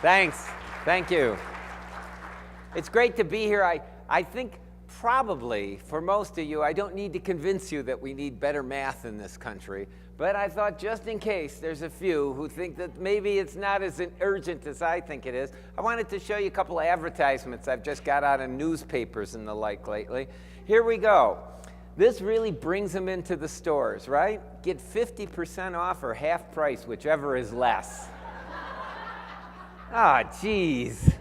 Thanks. Thank you. It's great to be here. I think probably for most of you, I don't need to convince you that we need better math in this country. But I thought just in case there's a few who think that maybe it's not as urgent as I think it is, I wanted to show you a couple of advertisements I've just got out of newspapers and the like lately. Here we go. This really brings them into the stores, right? Get 50% off or half price, whichever is less. Ah, geez.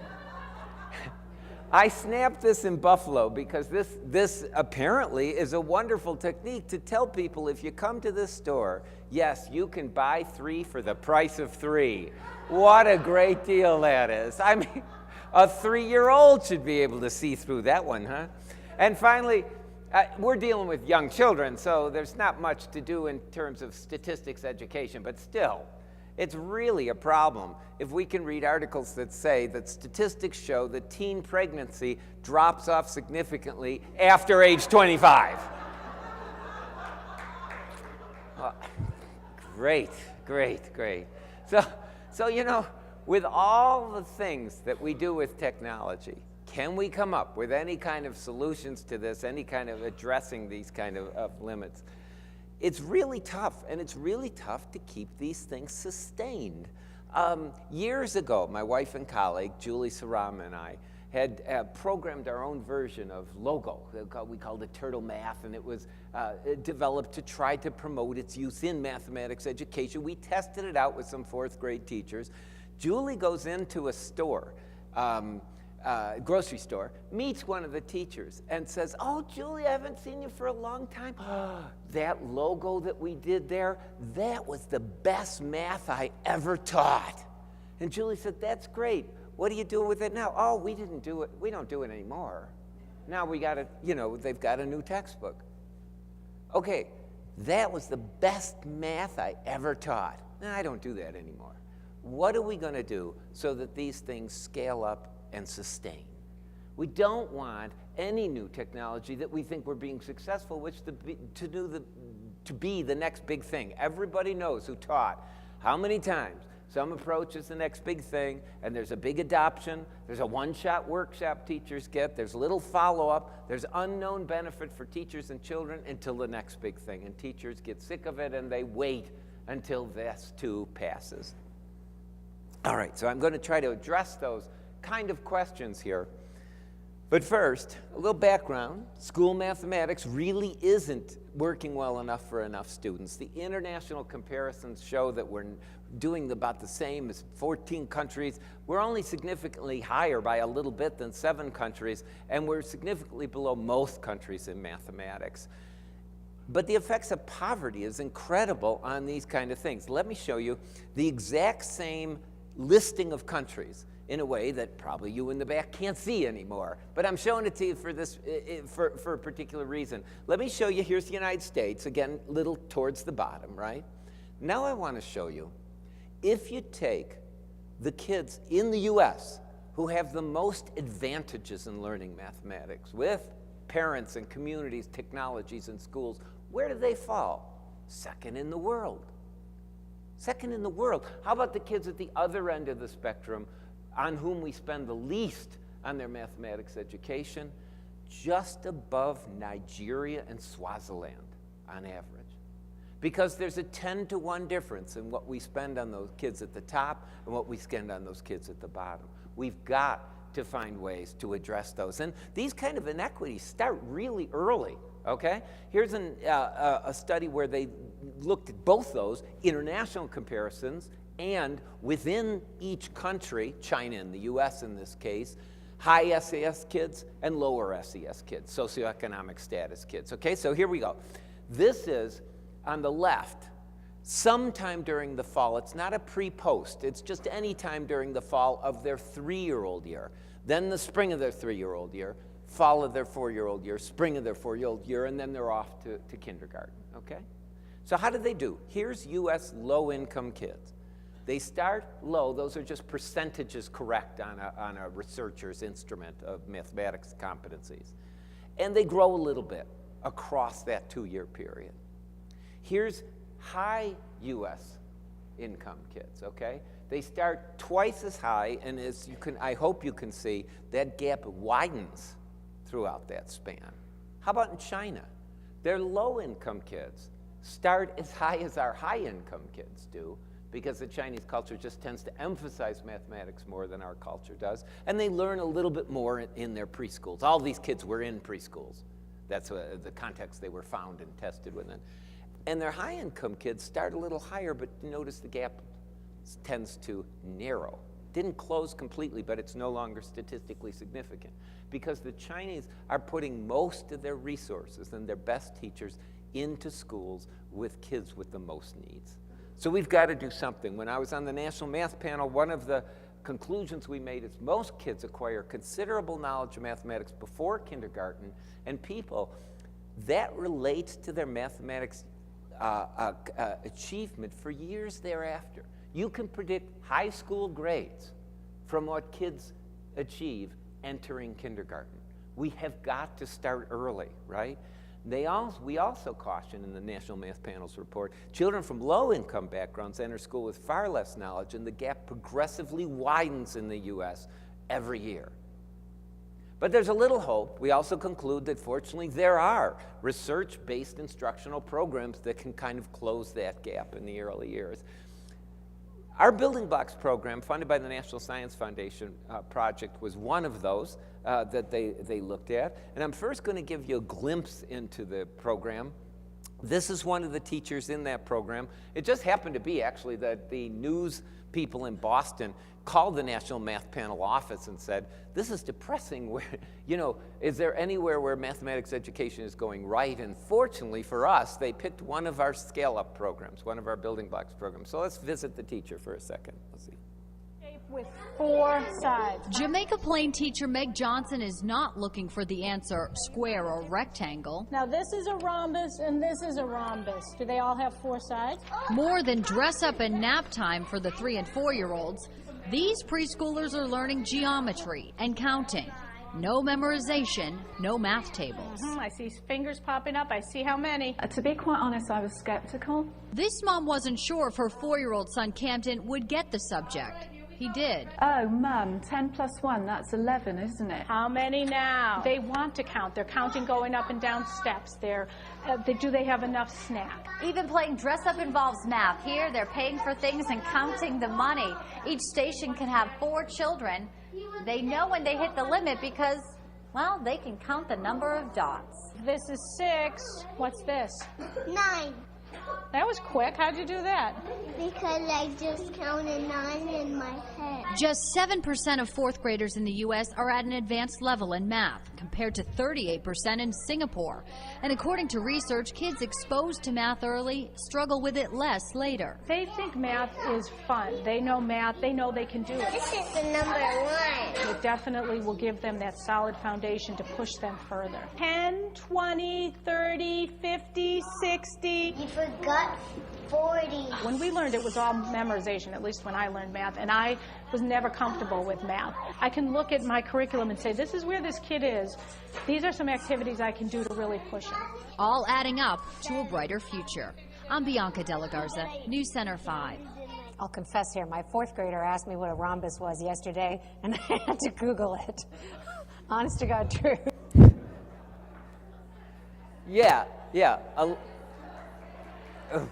I snapped this in Buffalo because this apparently is a wonderful technique to tell people if you come to this store, yes, you can buy 3 for the price of 3. What a great deal that is. I mean, a 3-year-old should be able to see through that one, huh? And finally, we're dealing with young children, so there's not much to do in terms of statistics education, but still, it's really a problem if we can read articles that say that statistics show that teen pregnancy drops off significantly after age 25. Great. So, you know, with all the things that we do with technology, can we come up with any kind of solutions to this, any kind of addressing these kind of limits? It's really tough, and it's really tough to keep these things sustained. Years ago, my wife and colleague, Julie Sarama, and I had programmed our own version of Logo. We called it Turtle Math, and it was developed to try to promote its use in mathematics education. We tested it out with some 4th grade teachers. Julie goes into a store, grocery store, meets one of the teachers and says, "Oh, Julie, I haven't seen you for a long time. That logo that we did there, that was the best math I ever taught." And Julie said, "That's great. What do you do with it now?" "Oh, we didn't do it. We don't do it anymore. Now we got it, you know, they've got a new textbook." Okay, that was the best math I ever taught. No, I don't do that anymore. What are we going to do so that these things scale up and sustain? We don't want any new technology that we think we're being successful with to be the next big thing. Everybody knows who taught how many times some approach is the next big thing, and there's a big adoption, there's a one-shot workshop teachers get, there's little follow-up, there's unknown benefit for teachers and children until the next big thing, and teachers get sick of it and they wait until this too passes. All right, so I'm going to try to address those kind of questions here. But first, a little background. School mathematics really isn't working well enough for enough students. The international comparisons show that we're doing about the same as 14 countries. We're only significantly higher by a little bit than 7 countries, and we're significantly below most countries in mathematics. But the effects of poverty is incredible on these kind of things. Let me show you the exact same listing of countries in a way that probably you in the back can't see anymore. But I'm showing it to you for this, for a particular reason. Let me show you, here's the United States, again, little towards the bottom, right? Now I want to show you, if you take the kids in the US who have the most advantages in learning mathematics with parents and communities, technologies, and schools, where do they fall? Second in the world. Second in the world. How about the kids at the other end of the spectrum on whom we spend the least on their mathematics education? Just above Nigeria and Swaziland on average. Because there's a 10-to-1 difference in what we spend on those kids at the top and what we spend on those kids at the bottom. We've got to find ways to address those. And these kind of inequities start really early. Okay? Here's a study where they looked at both those, international comparisons, and within each country, China and the US in this case, high SES kids and lower SES kids, socioeconomic status kids. Okay, so here we go. This is, on the left, sometime during the fall. It's not a pre-post. It's just any time during the fall of their 3-year-old year. Then the spring of their 3-year-old year, fall of their 4-year-old year, spring of their 4-year-old year, and then they're off to kindergarten, okay? So how did they do? Here's US low-income kids. They start low. Those are just percentages correct on a researcher's instrument of mathematics competencies. And they grow a little bit across that 2-year period. Here's high US income kids, okay? They start twice as high, and as you can, I hope you can see, that gap widens throughout that span. How about in China? Their low-income kids start as high as our high-income kids do, because the Chinese culture just tends to emphasize mathematics more than our culture does, and they learn a little bit more in their preschools. All these kids were in preschools. That's the context they were found and tested within. And their high-income kids start a little higher, but notice the gap tends to narrow. Didn't close completely, but it's no longer statistically significant, because the Chinese are putting most of their resources and their best teachers into schools with kids with the most needs. So we've got to do something. When I was on the National Math Panel, one of the conclusions we made is most kids acquire considerable knowledge of mathematics before kindergarten, and people, that relates to their mathematics achievement for years thereafter. You can predict high school grades from what kids achieve entering kindergarten. We have got to start early, right? We also caution in the National Math Panel's report, children from low-income backgrounds enter school with far less knowledge, and the gap progressively widens in the US every year. But there's a little hope. We also conclude that fortunately there are research-based instructional programs that can kind of close that gap in the early years. Our Building Blocks program, funded by the National Science Foundation project, was one of those that they looked at. And I'm first going to give you a glimpse into the program. This is one of the teachers in that program. It just happened to be, actually, that the news people in Boston called the National Math Panel office and said, this is depressing. Where, you know, is there anywhere where mathematics education is going right? And fortunately for us, they picked one of our scale-up programs, one of our Building Blocks programs. So let's visit the teacher for a second. Let's see. With 4 sides. Jamaica Plain teacher Meg Johnson is not looking for the answer square or rectangle. Now this is a rhombus and this is a rhombus. Do they all have 4 sides? More than dress up and nap time for the 3- and 4-year-olds, these preschoolers are learning geometry and counting. No memorization, no math tables. I see fingers popping up. I see how many. To be quite honest, I was skeptical. This mom wasn't sure if her 4-year-old son Camden would get the subject. He did. Oh, Mum, 10 plus 1, that's 11, isn't it? How many now? They want to count. They're counting going up and down steps. Do they have enough snack? Even playing dress up involves math. Here, they're paying for things and counting the money. Each station can have 4 children. They know when they hit the limit because, well, they can count the number of dots. This is 6. What's this? 9. That was quick. How'd you do that? Because I just counted 9 in my head. Just 7% of 4th graders in the U.S. are at an advanced level in math, compared to 38% in Singapore. And according to research, kids exposed to math early struggle with it less later. They think math is fun. They know math. They know they can do it. This is the number 1. It definitely will give them that solid foundation to push them further. 10, 20, 30, 50, 60. You forgot 40. When we learned, it was all memorization, at least when I learned math, and I was never comfortable with math. I can look at my curriculum and say, this is where this kid is. These are some activities I can do to really push him. All adding up to a brighter future. I'm Bianca De La Garza, News Center 5. I'll confess here, my 4th grader asked me what a rhombus was yesterday, and I had to Google it. Honest to God, true. Yeah.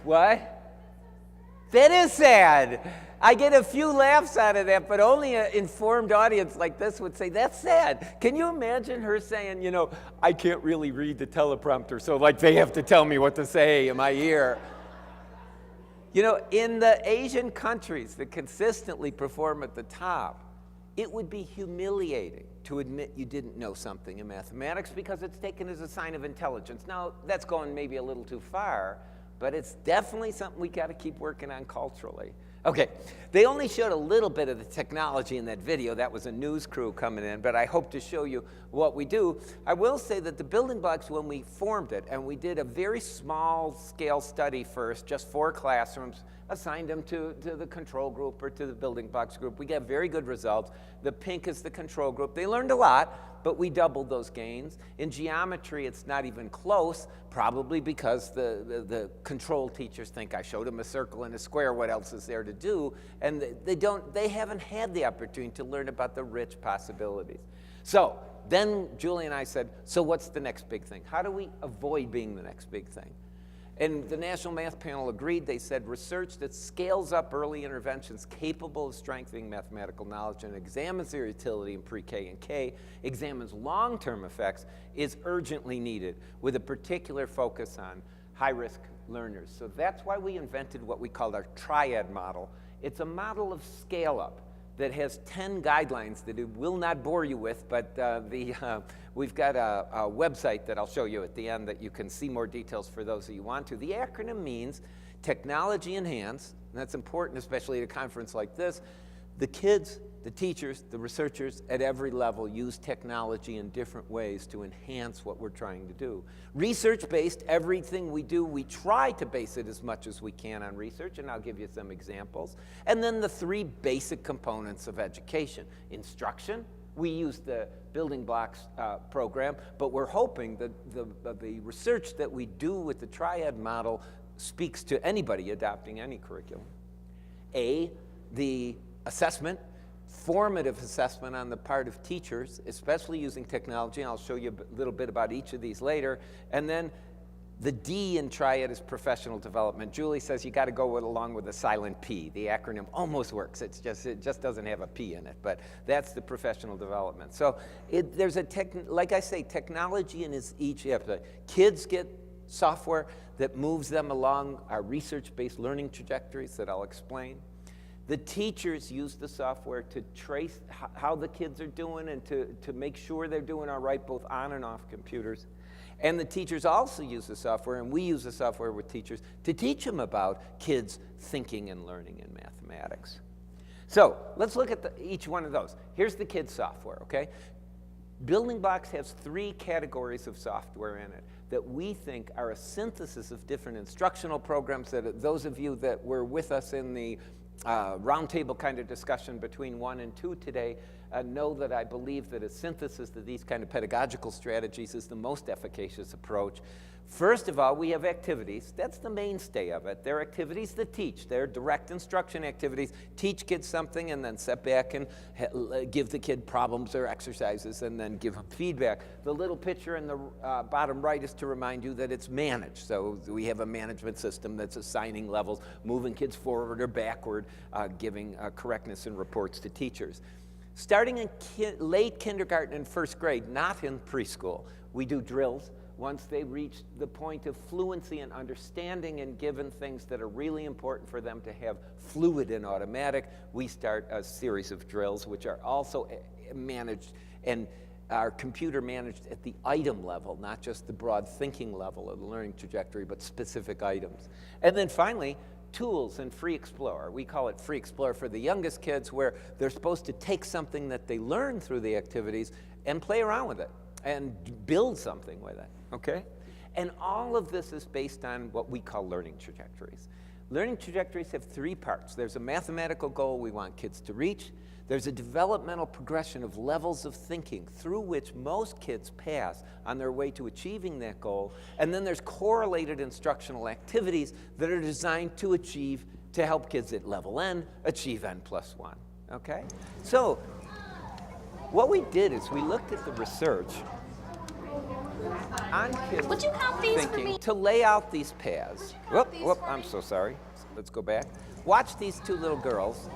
What? That is sad. I get a few laughs out of that, but only an informed audience like this would say, that's sad. Can you imagine her saying, you know, I can't really read the teleprompter, so like they have to tell me what to say in my ear. You know, in the Asian countries that consistently perform at the top, it would be humiliating to admit you didn't know something in mathematics because it's taken as a sign of intelligence. Now, that's going maybe a little too far, but it's definitely something we got to keep working on culturally. Okay, they only showed a little bit of the technology in that video. That was a news crew coming in, but I hope to show you what we do. I will say that the Building Blocks, when we formed it, and we did a very small scale study first, just 4 classrooms, assigned them to the control group or to the building blocks group. We get very good results. The pink is the control group. They learned a lot, but we doubled those gains. In geometry, it's not even close, probably because the control teachers think, I showed them a circle and a square, what else is there to do? And they haven't had the opportunity to learn about the rich possibilities. So then Julie and I said, so what's the next big thing? How do we avoid being the next big thing? And the National Math Panel agreed. They said research that scales up early interventions capable of strengthening mathematical knowledge and examines their utility in pre-K and K, examines long-term effects, is urgently needed with a particular focus on high-risk learners. So that's why we invented what we called our triad model. It's a model of scale-up that has 10 guidelines that it will not bore you with, but we've got a website that I'll show you at the end that you can see more details for those of you who want to. The acronym means technology enhanced, and that's important, especially at a conference like this. The kids, the teachers, the researchers at every level use technology in different ways to enhance what we're trying to do. Research-based, everything we do, we try to base it as much as we can on research, and I'll give you some examples. And then the three basic components of education. Instruction, we use the building blocks program, but we're hoping that the research that we do with the triad model speaks to anybody adopting any curriculum. The assessment, formative assessment on the part of teachers, especially using technology, and I'll show you a little bit about each of these later. And then the D in triad is professional development. Julie says you got to go along with a silent P. The acronym almost works. It just doesn't have a P in it, but that's the professional development. So there's like I say, technology in each episode. Kids get software that moves them along our research-based learning trajectories that I'll explain. The teachers use the software to trace how the kids are doing and to make sure they're doing all right both on and off computers. And the teachers also use the software, and we use the software with teachers to teach them about kids thinking and learning in mathematics. So let's look at each one of those. Here's the kids' software, okay? Building Blocks has three categories of software in it that we think are a synthesis of different instructional programs that those of you that were with us in the roundtable kind of discussion between 1 and 2 today know that I believe that a synthesis of these kind of pedagogical strategies is the most efficacious approach. First of all, we have activities. That's the mainstay of it. They're activities that teach. They're direct instruction activities. Teach kids something and then sit back and give the kid problems or exercises and then give them feedback. The little picture in the bottom right is to remind you that it's managed. So we have a management system that's assigning levels, moving kids forward or backward, giving correctness and reports to teachers. Starting in late kindergarten and first grade, not in preschool, we do drills. Once they reach the point of fluency and understanding and given things that are really important for them to have fluid and automatic, we start a series of drills which are also managed and are computer managed at the item level, not just the broad thinking level of the learning trajectory, but specific items. And then finally, tools and Free Explorer. We call it Free Explorer for the youngest kids, where they're supposed to take something that they learn through the activities and play around with it and build something with it, okay? And all of this is based on what we call learning trajectories. Learning trajectories have three parts. There's a mathematical goal we want kids to reach. There's a developmental progression of levels of thinking through which most kids pass on their way to achieving that goal. And then there's correlated instructional activities that are designed to help kids at level N achieve N+1, okay? So what we did is we looked at the research on kids thinking to lay out these paths. Whoop, I'm so sorry. Let's go back. Watch these two little girls,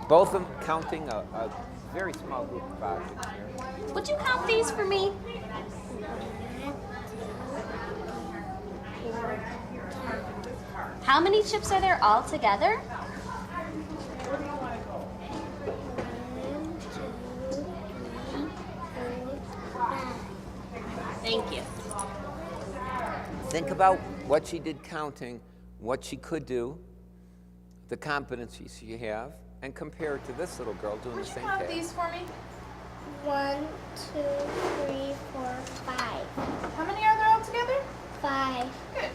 both of them counting a very small group of objects here. Would you count these for me? How many chips are there all together? 1, 2, 3, 4, 5. Thank you. Think about what she did counting, what she could do, the competencies she have, and compare it to this little girl doing the same task. These for me? 1, 2, 3, 4, 5. How many are there all together? 5. Good.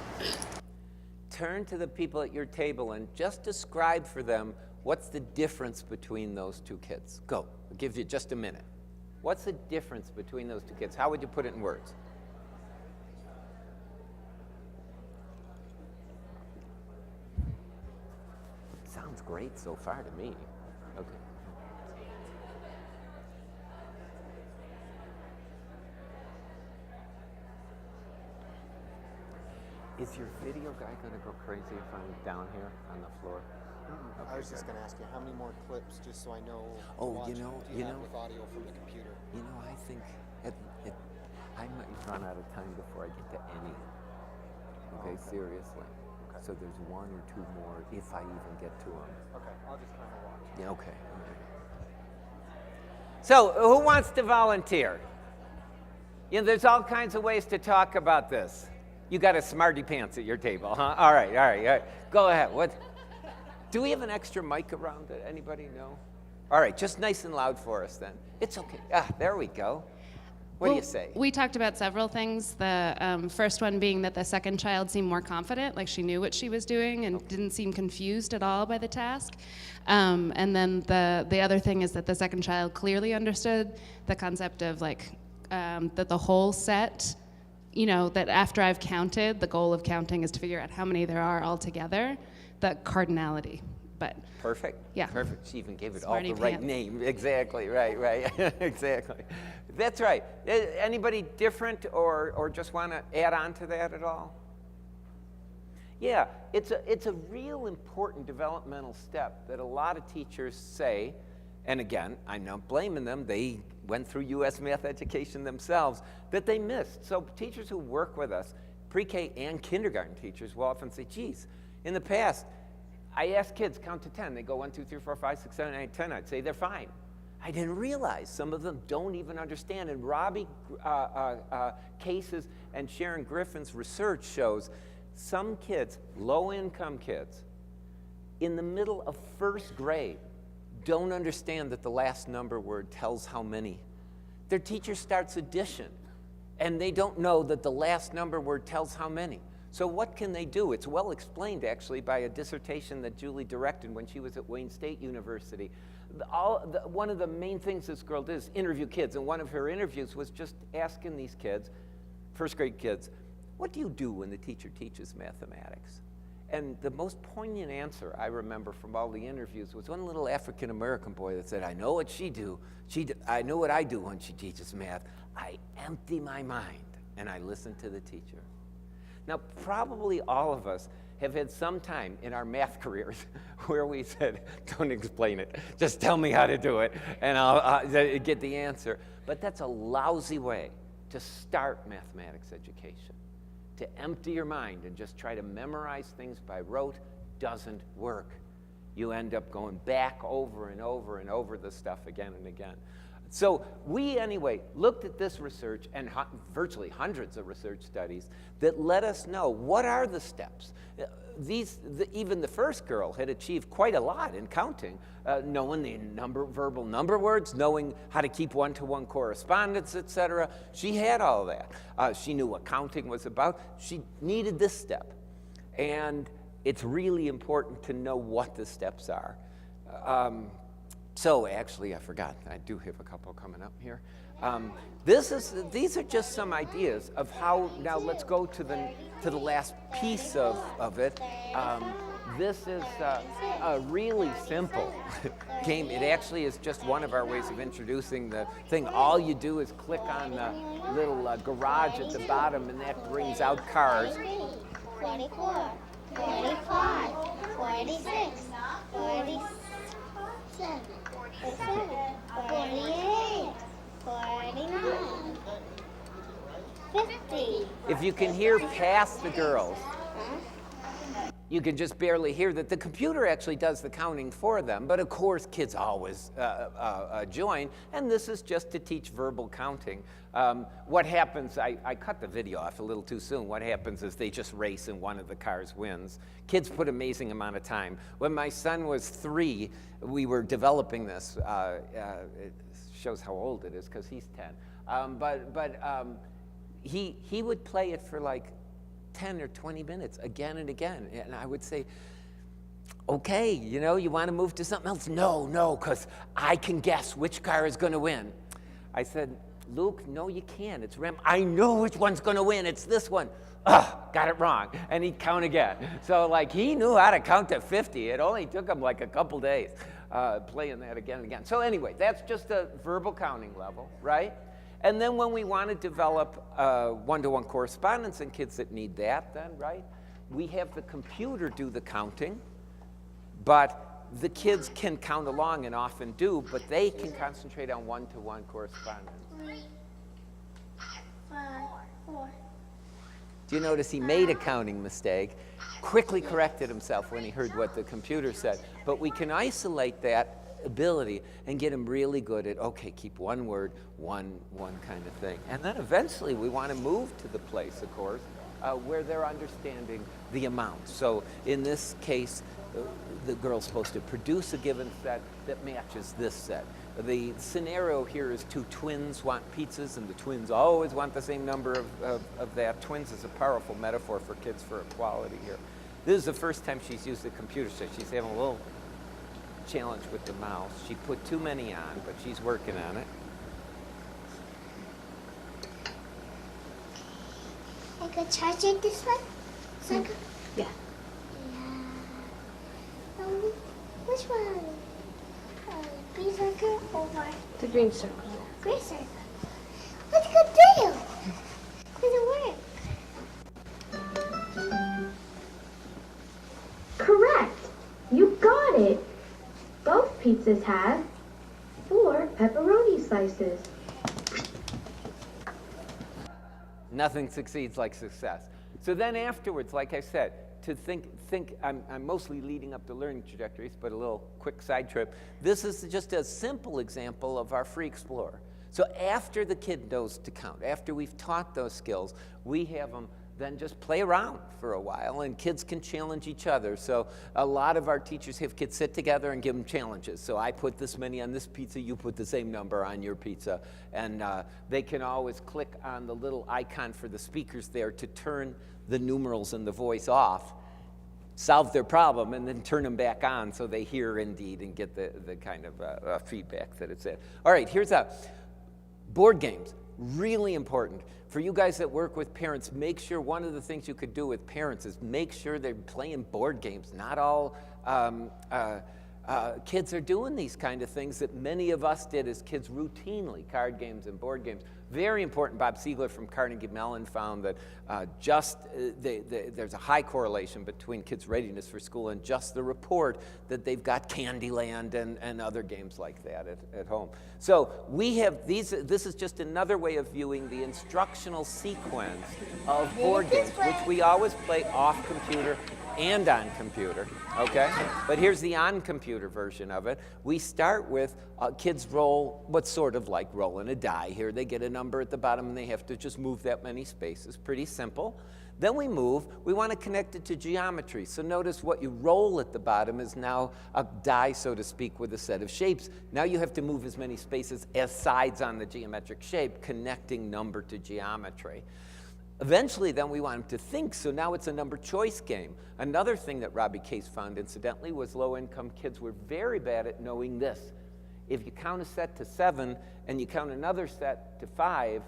turn to the people at your table and just describe for them what's the difference between those two kids. Go. I'll give you just a minute. What's the difference between those two kids? How would you put it in words? Sounds great so far to me. Okay. Is your video guy going to go crazy if I'm down here on the floor? I was just going to ask you, how many more clips, just so I know? Oh, do you have with audio from the computer? You know, I think I might run out of time before I get to any. Okay, seriously. Okay. So there's one or two more if I even get to them. Okay, I'll just kind of watch. Yeah, okay. All right. So who wants to volunteer? You know, there's all kinds of ways to talk about this. You got a smarty pants at your table, huh? All right. Go ahead. What? Do we have an extra mic around it? Anybody know? All right, just nice and loud for us then. It's okay. There we go. What do you say? We talked about several things. The first one being that the second child seemed more confident, like she knew what she was doing and didn't seem confused at all by the task. And then the other thing is that the second child clearly understood the concept of that the whole set, you know, that after I've counted, the goal of counting is to figure out how many there are altogether, the cardinality. But perfect. Yeah. Perfect. She even gave it Smarty all the right pants. name. Exactly. Right. Exactly. That's right. Anybody different or just want to add on to that at all? Yeah, it's a real important developmental step that a lot of teachers say, and again, I'm not blaming them. They went through U.S. math education themselves, that they missed. So teachers who work with us, pre-K and kindergarten teachers, will often say, geez, in the past, I asked kids count to 10. They go 1, 2, 3, 4, 5, 6, 7, 8, 10. I'd say they're fine. I didn't realize some of them don't even understand. And Robbie Case's and Sharon Griffin's research shows some kids, low-income kids, in the middle of first grade, don't understand that the last number word tells how many. Their teacher starts addition, and they don't know that the last number word tells how many. So what can they do? It's well explained, actually, by a dissertation that Julie directed when she was at Wayne State University. One of the main things this girl did is interview kids, and one of her interviews was just asking these kids, first grade kids, what do you do when the teacher teaches mathematics? And the most poignant answer I remember from all the interviews was one little African-American boy that said, I know what she do. I know what I do when she teaches math. I empty my mind, and I listen to the teacher. Now, probably all of us have had some time in our math careers where we said, don't explain it, just tell me how to do it, and I'll get the answer. But that's a lousy way to start mathematics education. To empty your mind and just try to memorize things by rote doesn't work. You end up going back over and over and over the stuff again and again. So we, anyway, looked at this research and virtually hundreds of research studies that let us know what are the steps. Even the first girl had achieved quite a lot in counting, knowing the verbal number words, knowing how to keep one-to-one correspondence, etc. She had all that. She knew what counting was about. She needed this step. And it's really important to know what the steps are. So actually, I forgot. I do have a couple coming up here. These are just some ideas of how. Now let's go to the last piece of it. This is a really simple game. It actually is just one of our ways of introducing the thing. All you do is click on the little garage at the bottom, and that brings out cars. 44, 45, 46, 47. 48, 49, 50. If you can hear past the girls, you can just barely hear that the computer actually does the counting for them. But of course, kids always join, and this is just to teach verbal counting. What happens, I cut the video off a little too soon. What happens is they just race and one of the cars wins. Kids put amazing amount of time. When my son was 3, we were developing this. It shows how old it is because he's 10. He would play it for like 10 or 20 minutes again and again. And I would say, okay, you know, you want to move to something else? No, because I can guess which car is going to win. I said, Luke, no, you can't. It's Rem. I know which one's going to win. It's this one. Got it wrong. And he'd count again. So, like, he knew how to count to 50. It only took him, like, a couple days playing that again and again. So, anyway, that's just a verbal counting level, right? And then when we want to develop one-to-one correspondence in kids that need that, then, right, we have the computer do the counting, but the kids can count along and often do, but they can concentrate on one-to-one correspondence. 3, 5, 4. Do you notice he made a counting mistake, quickly corrected himself when he heard what the computer said? But we can isolate that ability and get him really good at, okay, keep one word, one kind of thing. And then eventually we want to move to the place, of course, where they're understanding the amount. So in this case, the girl's supposed to produce a given set that matches this set. The scenario here is two twins want pizzas, and the twins always want the same number of that. Twins is a powerful metaphor for kids for equality here. This is the first time she's used the computer, so she's having a little challenge with the mouse. She put too many on, but she's working on it. I could charge it this one? So Yeah. Which one? Green circle or what? The green circle. Green circle. What's it gonna do? Does it work? Correct. You got it. Both pizzas have 4 pepperoni slices. Nothing succeeds like success. So then afterwards, like I said, to think I'm mostly leading up to learning trajectories, but a little quick side trip. This is just a simple example of our free explorer. So after the kid knows to count, after we've taught those skills, we have them then just play around for a while, and kids can challenge each other. So a lot of our teachers have kids sit together and give them challenges. So I put this many on this pizza, you put the same number on your pizza. And they can always click on the little icon for the speakers there to turn the numerals and the voice off, solve their problem, and then turn them back on so they hear indeed and get the kind of feedback that it's in. All right, here's board games, really important. For you guys that work with parents, make sure one of the things you could do with parents is make sure they're playing board games. Not all kids are doing these kind of things that many of us did as kids routinely, card games and board games. Very important. Bob Siegler from Carnegie Mellon found that there's a high correlation between kids' readiness for school and just the report that they've got Candyland and other games like that at home. So we have these. This is just another way of viewing the instructional sequence of board games, which we always play off computer and on computer, okay? But here's the on-computer version of it. We start with kids roll what's sort of like rolling a die here. They get a number at the bottom, and they have to just move that many spaces. Pretty simple. Then we want to connect it to geometry. So notice what you roll at the bottom is now a die, so to speak, with a set of shapes. Now you have to move as many spaces as sides on the geometric shape, connecting number to geometry. Eventually, then we want them to think, so now it's a number choice game. Another thing that Robbie Case found, incidentally, was low-income kids were very bad at knowing this. If you count a set to 7 and you count another set to 5,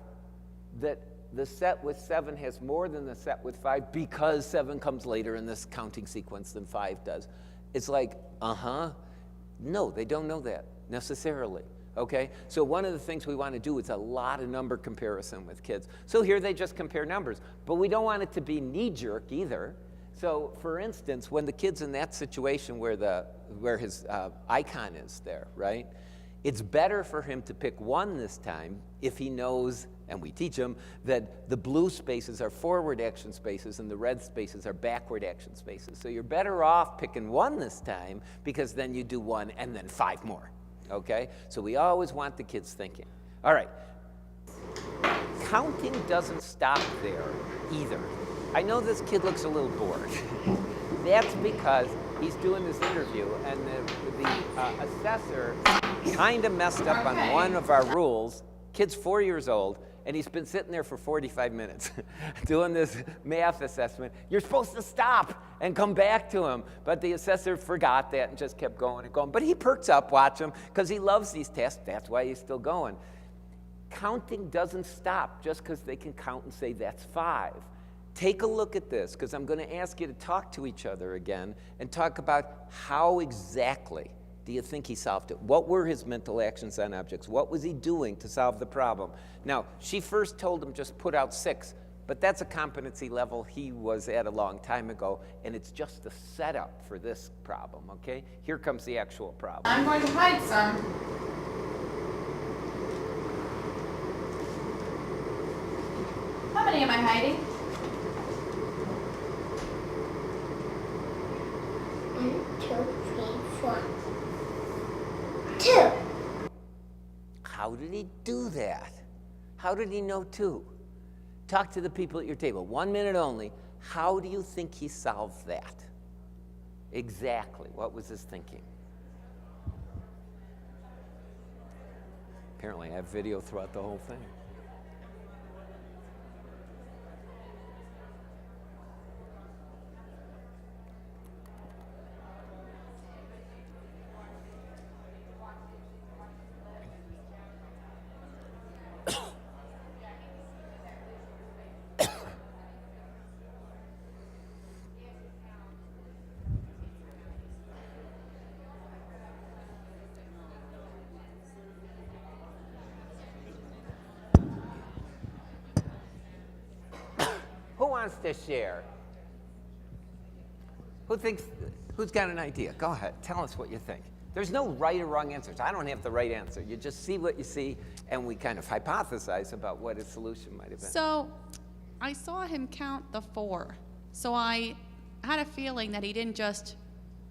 that the set with 7 has more than the set with 5 because 7 comes later in this counting sequence than 5 does. It's like, no, they don't know that necessarily. Okay, so one of the things we want to do is a lot of number comparison with kids. So here they just compare numbers, but we don't want it to be knee-jerk either. So for instance, when the kid's in that situation where his icon is there, right? It's better for him to pick 1 this time if he knows, and we teach him, that the blue spaces are forward action spaces and the red spaces are backward action spaces. So you're better off picking 1 this time because then you do 1 and then 5 more. Okay, so we always want the kids thinking. All right, counting doesn't stop there either. I know this kid looks a little bored. That's because he's doing this interview and the assessor kind of messed up on one of our rules. Kid's 4 years old, and he's been sitting there for 45 minutes doing this math assessment. You're supposed to stop and come back to him. But the assessor forgot that and just kept going and going. But he perks up, watch him, because he loves these tests. That's why he's still going. Counting doesn't stop just because they can count and say that's 5. Take a look at this, because I'm going to ask you to talk to each other again and talk about how exactly do you think he solved it? What were his mental actions on objects? What was he doing to solve the problem? Now, she first told him just put out 6, but that's a competency level he was at a long time ago, and it's just the setup for this problem, okay? Here comes the actual problem. I'm going to hide some. How many am I hiding? 1, 2, 3, 4. 2. How did he do that? How did he know 2? Talk to the people at your table. 1 minute only. How do you think he solved that? Exactly. What was his thinking? Apparently, I have video throughout the whole thing. Who wants to share? Who's got an idea? Go ahead, tell us what you think. There's no right or wrong answers. I don't have the right answer. You just see what you see, and we kind of hypothesize about what his solution might have been. So I saw him count the 4. So I had a feeling that he didn't just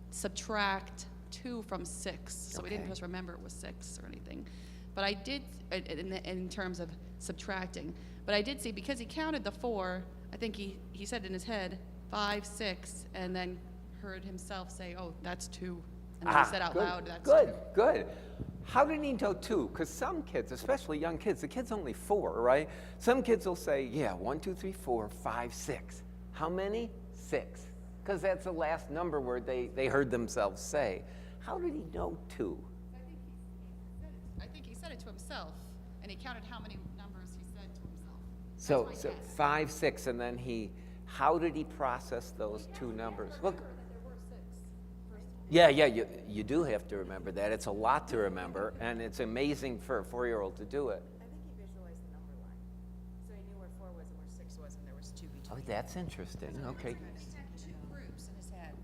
subtract 2 from 6. So he didn't just remember it was 6 or anything. But I did, in terms of subtracting, but I did see, because he counted the 4, I think he said in his head, 5, 6, and then heard himself say, oh, that's 2. And then he said out loud, that's 2. Good. How did he know 2? Because some kids, especially young kids, the kid's only 4, right? Some kids will say, yeah, 1, 2, 3, 4, 5, 6. How many? 6. Because that's the last number word they heard themselves say. How did he know 2? I think he said it to himself, and he counted how many numbers he said to himself. So 5, 6, and then how did he process those 2 numbers? Look. Yeah, you do have to remember that. It's a lot to remember, and it's amazing for a 4-year-old to do it. I think he visualized the number line. So he knew where 4 was and where 6 was, and there was 2 between. Oh, that's interesting. Okay. He had 2 groups in his head.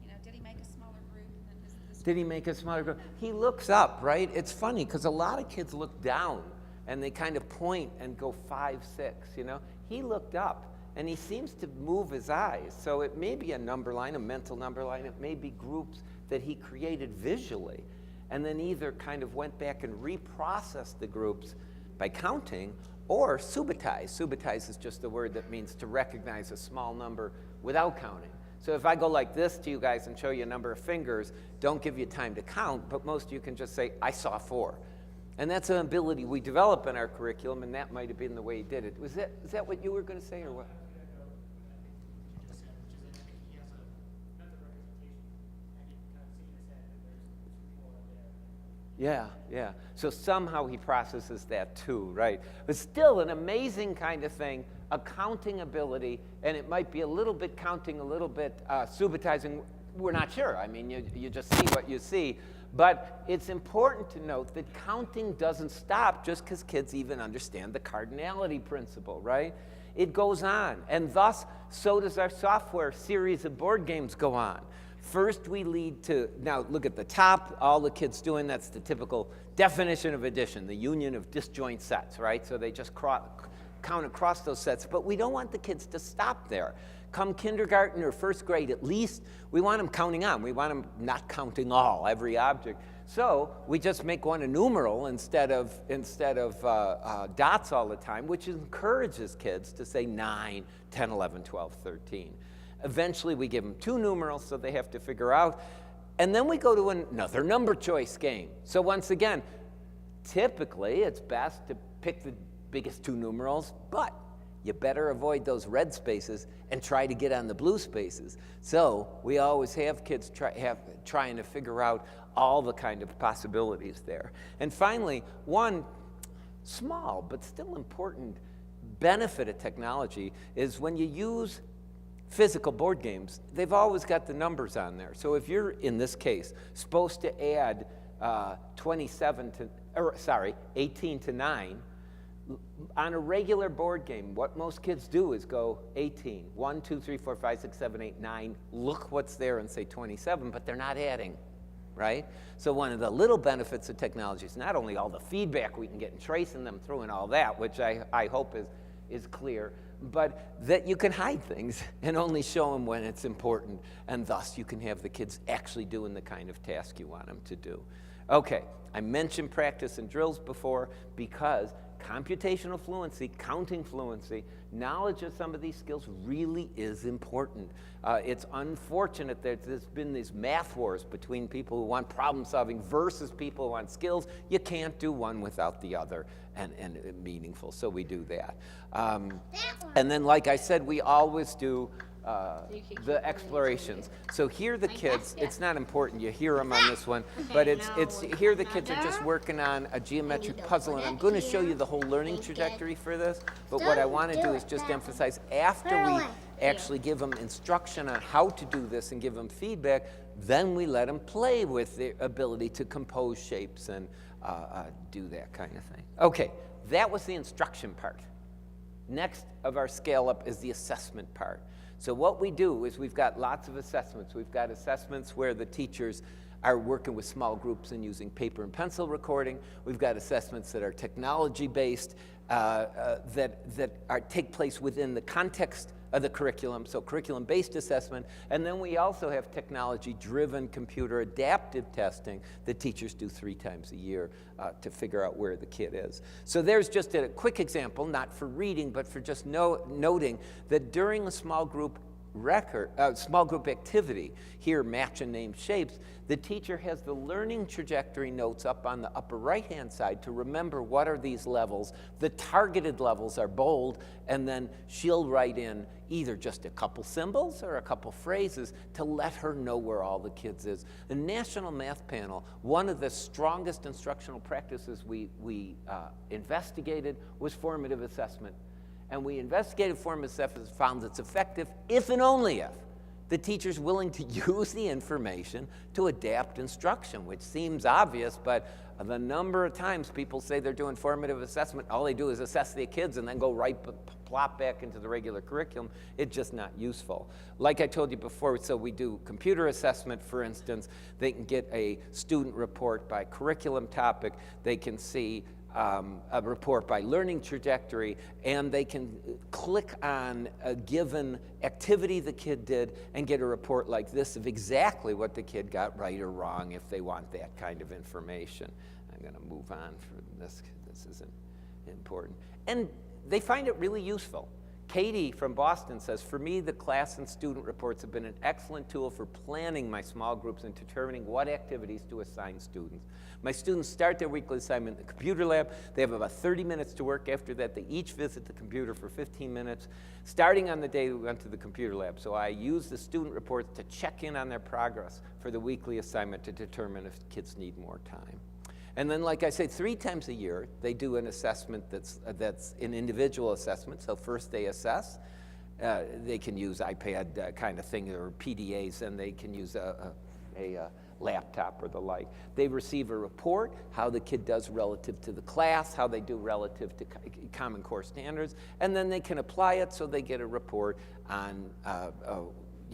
You know, did he make a smaller group than this Did he make a smaller group? He looks up, right? It's funny, because a lot of kids look down, and they kind of point and go 5, 6, you know? He looked up. And he seems to move his eyes. So it may be a number line, a mental number line. It may be groups that he created visually and then either kind of went back and reprocessed the groups by counting or subitize. Subitize is just the word that means to recognize a small number without counting. So if I go like this to you guys and show you a number of fingers, don't give you time to count, but most of you can just say, I saw 4. And that's an ability we develop in our curriculum, and that might have been the way he did it. Is that what you were going to say, or what? Yeah. So somehow he processes that too, right? But still an amazing kind of thing, a counting ability, and it might be a little bit counting, a little bit subitizing. We're not sure. I mean, you just see what you see. But it's important to note that counting doesn't stop just because kids even understand the cardinality principle, right? It goes on. And thus, so does our software series of board games go on. First, we lead to, now look at the top, all the kids doing, that's the typical definition of addition, the union of disjoint sets, right? So they just count across those sets. But we don't want the kids to stop there. Come kindergarten or first grade, at least, we want them counting on. We want them not counting every object. So we just make one a numeral instead of dots all the time, which encourages kids to say 9, 10, 11, 12, 13. Eventually, we give them 2 numerals, so they have to figure out. And then we go to another number choice game. So once again, typically, it's best to pick the biggest two numerals, but you better avoid those red spaces and try to get on the blue spaces. So we always have kids trying to figure out all the kind of possibilities there. And finally, one small but still important benefit of technology is when you use physical board games, they've always got the numbers on there. So if you're, in this case, supposed to add 18 to 9, on a regular board game, what most kids do is go 18, 1, 2, 3, 4, 5, 6, 7, 8, 9, look what's there and say 27, but they're not adding, right? So one of the little benefits of technology is not only all the feedback we can get in tracing them through and all that, which I hope is clear, but that you can hide things and only show them when it's important, and thus you can have the kids actually doing the kind of task you want them to do. Okay, I mentioned practice and drills before because computational fluency, counting fluency, knowledge of some of these skills really is important. It's unfortunate that there's been these math wars between people who want problem solving versus people who want skills. You can't do one without the other and meaningful, so we do that. And then, like I said, we always do the explorations. So here the kids, it's not important, you hear them on this one, but it's here the kids are just working on a geometric puzzle, and I'm going to show you the whole learning trajectory for this, but what I want to do is just emphasize after we actually give them instruction on how to do this and give them feedback, then we let them play with the ability to compose shapes and do that kind of thing. Okay, that was the instruction part. Next of our scale up is the assessment part. So what we do is we've got lots of assessments. We've got assessments where the teachers are working with small groups and using paper and pencil recording. We've got assessments that are technology-based, that take place within the context of the curriculum, so curriculum-based assessment. And then we also have technology-driven computer adaptive testing that teachers do 3 times a year to figure out where the kid is. So there's just a quick example, not for reading, but for just noting that during a small group activity, here match and name shapes, the teacher has the learning trajectory notes up on the upper right-hand side to remember what are these levels. The targeted levels are bold, and then she'll write in either just a couple symbols or a couple phrases to let her know where all the kids is. The National Math Panel, one of the strongest instructional practices we investigated was formative assessment. And we investigated formative assessment, found it's effective if and only if the teacher's willing to use the information to adapt instruction, which seems obvious, but the number of times people say they're doing formative assessment, all they do is assess their kids and then go plop back into the regular curriculum. It's just not useful. Like I told you before, so we do computer assessment, for instance. They can get a student report by curriculum topic. They can see a report by learning trajectory, and they can click on a given activity the kid did and get a report like this of exactly what the kid got right or wrong if they want that kind of information. I'm going to move on from this. This isn't important. And they find it really useful. Katie from Boston says, for me, the class and student reports have been an excellent tool for planning my small groups and determining what activities to assign students. My students start their weekly assignment in the computer lab. They have about 30 minutes to work. After that, they each visit the computer for 15 minutes, starting on the day we went to the computer lab. So I use the student reports to check in on their progress for the weekly assignment to determine if kids need more time. And then, like I say, 3 times a year, they do an assessment that's an individual assessment. So first they assess. They can use iPad kind of thing or PDAs, and they can use a laptop or the like. They receive a report, how the kid does relative to the class, how they do relative to Common Core standards, and then they can apply it so they get a report on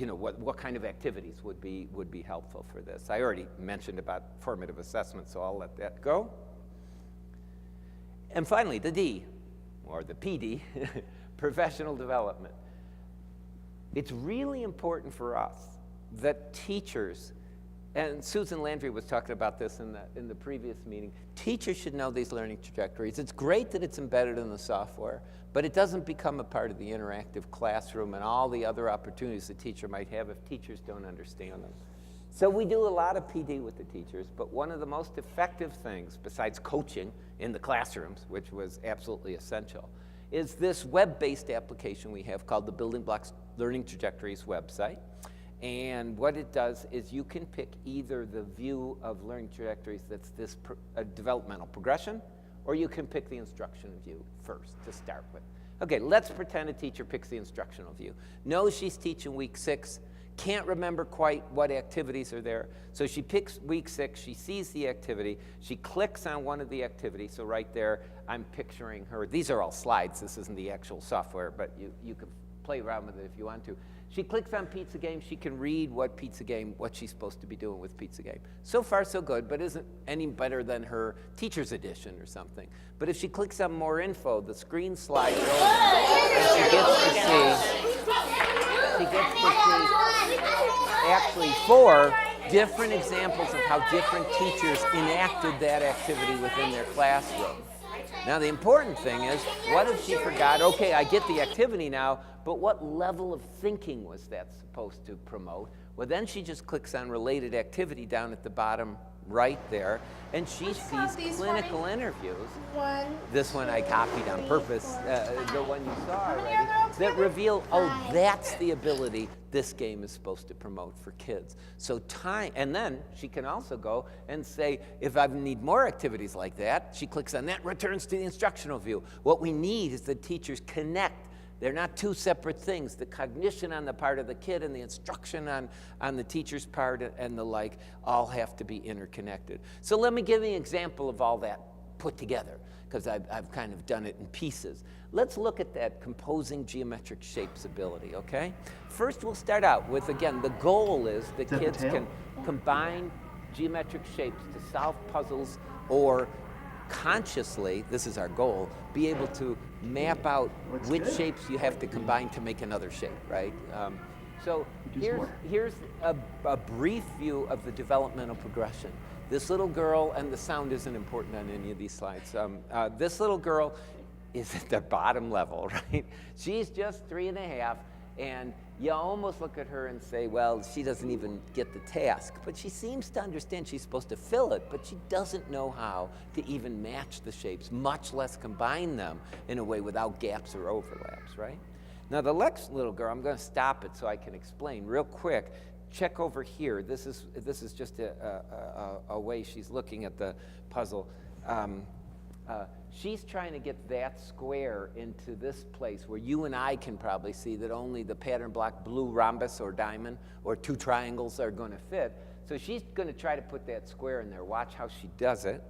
what kind of activities would be helpful for this. I already mentioned about formative assessment, so I'll let that go. And finally, the D, or the PD, professional development. It's really important for us that teachers, and Susan Landry was talking about this in the previous meeting, teachers should know these learning trajectories. It's great that it's embedded in the software, but it doesn't become a part of the interactive classroom and all the other opportunities the teacher might have if teachers don't understand them. So we do a lot of PD with the teachers, but one of the most effective things, besides coaching in the classrooms, which was absolutely essential, is this web-based application we have called the Building Blocks Learning Trajectories website. And what it does is you can pick either the view of learning trajectories that's this developmental progression, or you can pick the instructional view first to start with. Okay, let's pretend a teacher picks the instructional view. Knows she's teaching week 6, can't remember quite what activities are there. So she picks week 6, she sees the activity, she clicks on one of the activities. So right there, I'm picturing her. These are all slides, this isn't the actual software, but you can play around with it if you want to. She clicks on Pizza Game, she can read what she's supposed to be doing with Pizza Game. So far so good, but isn't any better than her teacher's edition or something. But if she clicks on more info, the screen slides over, and she gets to see actually 4 different examples of how different teachers enacted that activity within their classroom. Now the important thing is, what if she forgot, okay, I get the activity now, but what level of thinking was that supposed to promote? Well, then she just clicks on related activity down at the bottom right there, and she sees clinical interviews. This one I copied on purpose, the one you saw already, that reveal, oh, that's the ability this game is supposed to promote for kids. So time, and then she can also go and say, if I need more activities like that, she clicks on that, returns to the instructional view. What we need is the teachers connect. They're not 2 separate things. The cognition on the part of the kid and the instruction on the teacher's part and the like all have to be interconnected. So let me give you an example of all that put together, because I've kind of done it in pieces. Let's look at that composing geometric shapes ability, okay? First, we'll start out with, again, the goal is that kids can combine geometric shapes to solve puzzles or consciously, this is our goal, be able to map out which shapes you have to combine to make another shape, right? So here's a brief view of the developmental progression. This little girl, and the sound isn't important on any of these slides, this little girl is at the bottom level, right? She's just 3.5, and you almost look at her and say, well, she doesn't even get the task. But she seems to understand she's supposed to fill it, but she doesn't know how to even match the shapes, much less combine them in a way without gaps or overlaps, right? Now the next little girl, I'm going to stop it so I can explain real quick. Check over here. This is just a way she's looking at the puzzle. She's trying to get that square into this place where you and I can probably see that only the pattern block blue rhombus or diamond or 2 triangles are going to fit. So she's going to try to put that square in there. Watch how she does it.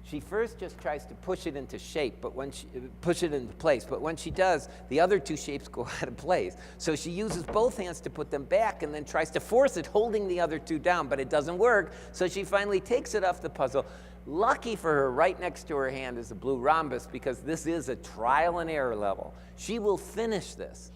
She first just tries to push it into shape, but when she push it into place. But when she does, the other 2 shapes go out of place. So she uses both hands to put them back and then tries to force it, holding the other 2 down, but it doesn't work. So she finally takes it off the puzzle. Lucky for her, right next to her hand is a blue rhombus, because this is a trial and error level. She will finish this.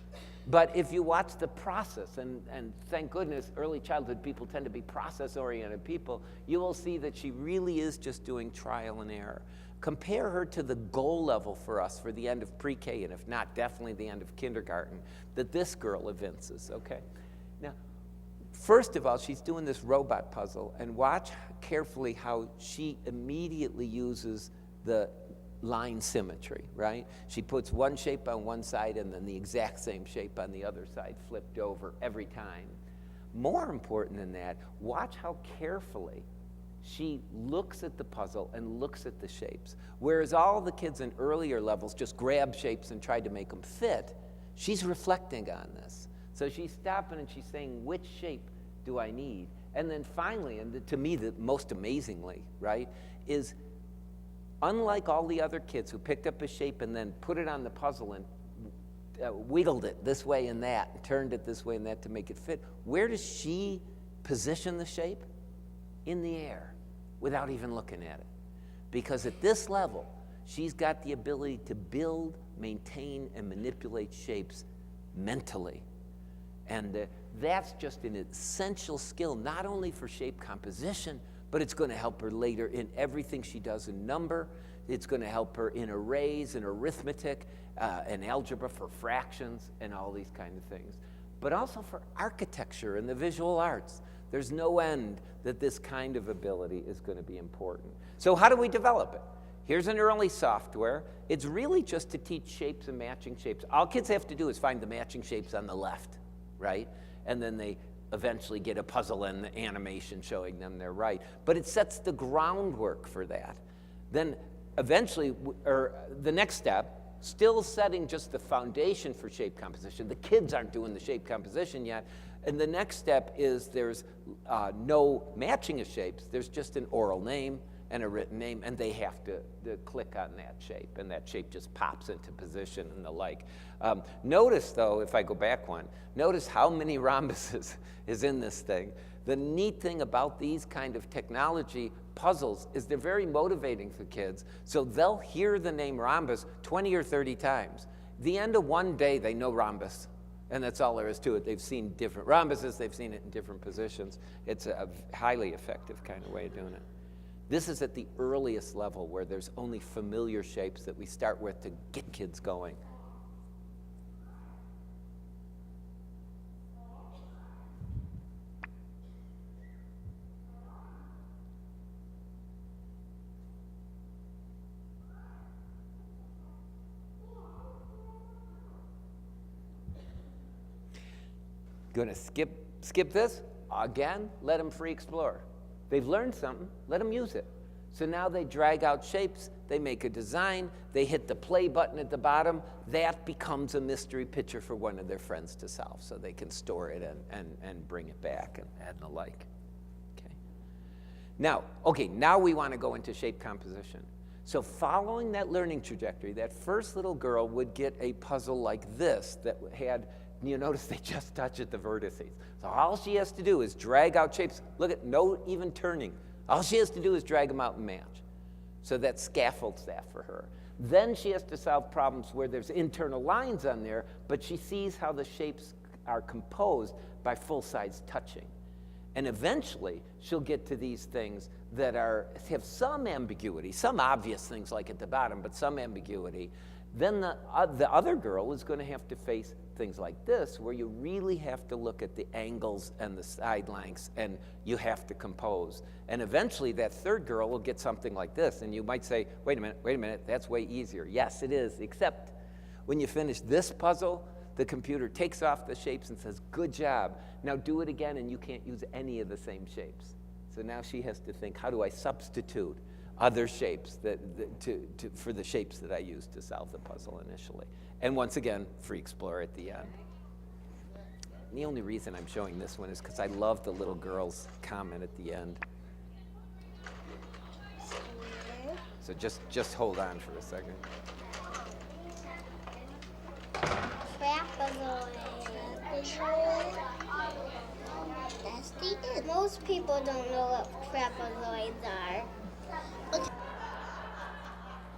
But if you watch the process, and thank goodness early childhood people tend to be process-oriented people, you will see that she really is just doing trial and error. Compare her to the goal level for us for the end of pre-K, and if not, definitely the end of kindergarten, that this girl evinces, okay? Now, first of all, she's doing this robot puzzle, and watch carefully how she immediately uses the line symmetry, right? She puts one shape on one side and then the exact same shape on the other side, flipped over every time. More important than that, watch how carefully she looks at the puzzle and looks at the shapes. Whereas all the kids in earlier levels just grabbed shapes and tried to make them fit, she's reflecting on this. So she's stopping and she's saying, which shape do I need? And then finally, and to me the most amazingly, right, is unlike all the other kids who picked up a shape and then put it on the puzzle and wiggled it this way and that, and turned it this way and that to make it fit, where does she position the shape? In the air, without even looking at it. Because at this level, she's got the ability to build, maintain, and manipulate shapes mentally. And that's just an essential skill, not only for shape composition, but it's going to help her later in everything she does in number. It's going to help her in arrays and arithmetic and algebra for fractions and all these kind of things. but also for architecture and the visual arts. There's no end that this kind of ability is going to be important. So how do we develop it? Here's an early software. It's really just to teach shapes and matching shapes. All kids have to do is find the matching shapes on the left, right? And then they eventually get a puzzle and the animation showing them they're right. But it sets the groundwork for that. Then eventually, or the next step, still setting just the foundation for shape composition. The kids aren't doing the shape composition yet. And the next step is there's no matching of shapes. There's just an oral name and a written name, and they have to click on that shape, and that shape just pops into position and the like. Notice, though, if I go back one, notice how many rhombuses is in this thing. The neat thing about these kind of technology puzzles is they're very motivating for kids, so they'll hear the name rhombus 20 or 30 times. The end of one day, they know rhombus, and that's all there is to it. They've seen different rhombuses, they've seen it in different positions. It's a highly effective kind of way of doing it. This is at the earliest level where there's only familiar shapes that we start with to get kids going. Gonna skip this? Again, let them free explore. They've learned something, let them use it. So now they drag out shapes, they make a design, they hit the play button at the bottom, that becomes a mystery picture for one of their friends to solve, so they can store it and bring it back and the like. Okay. Now we want to go into shape composition. So following that learning trajectory, that first little girl would get a puzzle like this that had, you notice they just touch at the vertices. So all she has to do is drag out shapes. Look at, no even turning. All she has to do is drag them out and match. So that scaffolds that for her. Then she has to solve problems where there's internal lines on there, but she sees how the shapes are composed by full-size touching. And eventually, she'll get to these things that have some ambiguity, some obvious things like at the bottom, but some ambiguity. Then the other girl is going to have to face things like this, where you really have to look at the angles and the side lengths, and you have to compose. And eventually, that third girl will get something like this, and you might say, wait a minute, that's way easier. Yes, it is, except when you finish this puzzle, the computer takes off the shapes and says, good job. Now do it again, and you can't use any of the same shapes. So now she has to think, how do I substitute other shapes for the shapes that I used to solve the puzzle initially? And once again, free explore at the end. And the only reason I'm showing this one is because I love the little girl's comment at the end. So just hold on for a second. Most people don't know what trapezoids are.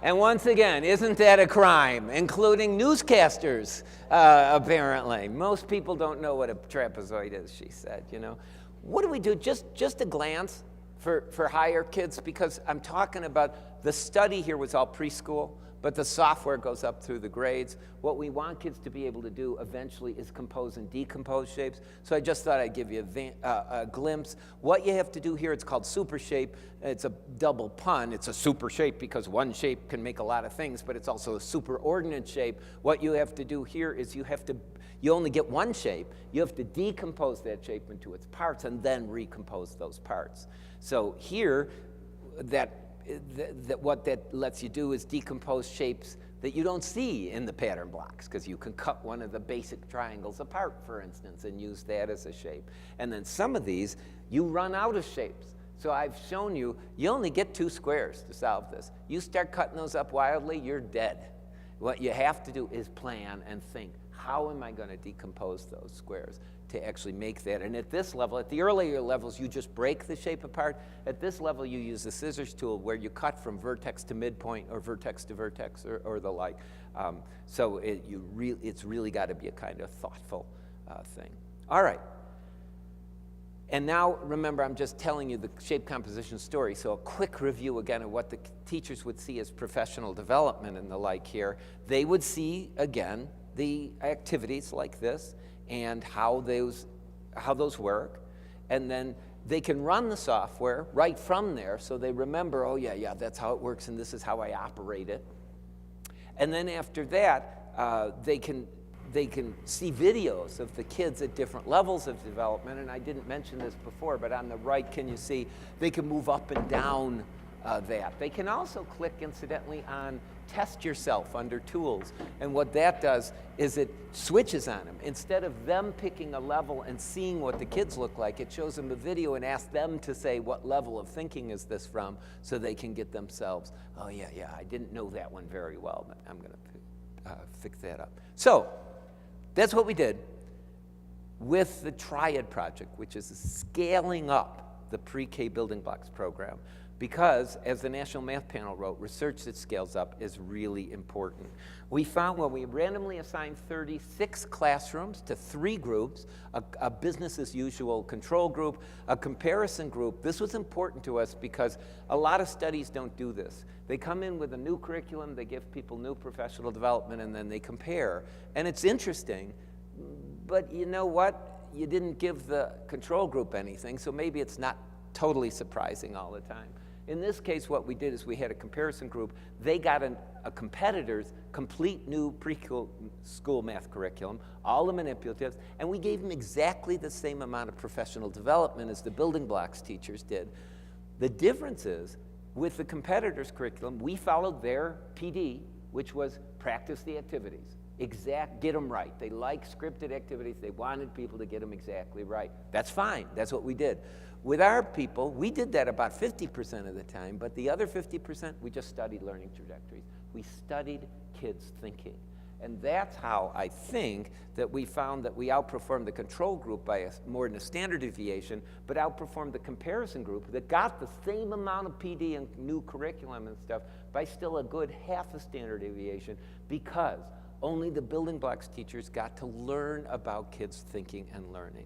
And once again, isn't that a crime? Including newscasters, apparently. Most people don't know what a trapezoid is, she said, you know. What do we do? Just a glance for higher kids, because I'm talking about the study here was all preschool, but the software goes up through the grades. What we want kids to be able to do eventually is compose and decompose shapes. So I just thought I'd give you a glimpse. What you have to do here, it's called super shape. It's a double pun. It's a super shape because one shape can make a lot of things, but it's also a superordinate shape. What you have to do here is you only get one shape. You have to decompose that shape into its parts and then recompose those parts. So here, what that lets you do is decompose shapes that you don't see in the pattern blocks, because you can cut one of the basic triangles apart, for instance, and use that as a shape. And then some of these, you run out of shapes. So I've shown you only get 2 squares to solve this. You start cutting those up wildly, you're dead. What you have to do is plan and think, how am I going to decompose those squares to actually make that? And at this level, at the earlier levels, you just break the shape apart. At this level, you use the scissors tool where you cut from vertex to midpoint or vertex to vertex or the like. So it's really got to be a kind of thoughtful thing. All right. And now, remember, I'm just telling you the shape composition story, so a quick review again of what the teachers would see as professional development and the like here. They would see, again, the activities like this, and how those work, and then they can run the software right from there, so they remember, oh yeah, that's how it works, and this is how I operate it. And then after that, they can see videos of the kids at different levels of development, and I didn't mention this before, but on the right, can you see, they can move up and down that. They can also click, incidentally, on Test Yourself under Tools, and what that does is it switches on them. Instead of them picking a level and seeing what the kids look like, it shows them a video and asks them to say, what level of thinking is this from, so they can get themselves, oh yeah, I didn't know that one very well, but I'm going to fix that up. So that's what we did with the Triad project, which is scaling up the pre-K building blocks program. Because, as the National Math Panel wrote, research that scales up is really important. We found when we randomly assigned 36 classrooms to 3 groups, a business as usual control group, a comparison group. This was important to us because a lot of studies don't do this. They come in with a new curriculum, they give people new professional development, and then they compare. And it's interesting, but you know what? You didn't give the control group anything, so maybe it's not totally surprising all the time. In this case, what we did is we had a comparison group. They got a competitor's complete new pre-school math curriculum, all the manipulatives, and we gave them exactly the same amount of professional development as the building blocks teachers did. The difference is, with the competitor's curriculum, we followed their PD, which was practice the activities. Get them right. They like scripted activities. They wanted people to get them exactly right. That's fine. That's what we did. With our people, we did that about 50% of the time, but the other 50%, we just studied learning trajectories. We studied kids' thinking. And that's how I think that we found that we outperformed the control group by more than a standard deviation, but outperformed the comparison group that got the same amount of PD and new curriculum and stuff by still a good half a standard deviation, because only the building blocks teachers got to learn about kids' thinking and learning.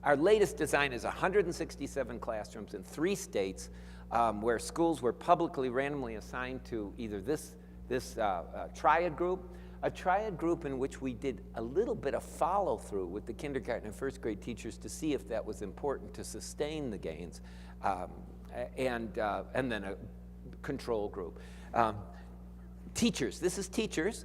Our latest design is 167 classrooms in 3 states where schools were publicly randomly assigned to either this triad group, a triad group in which we did a little bit of follow-through with the kindergarten and first grade teachers to see if that was important to sustain the gains, and then a control group. Teachers, this is teachers.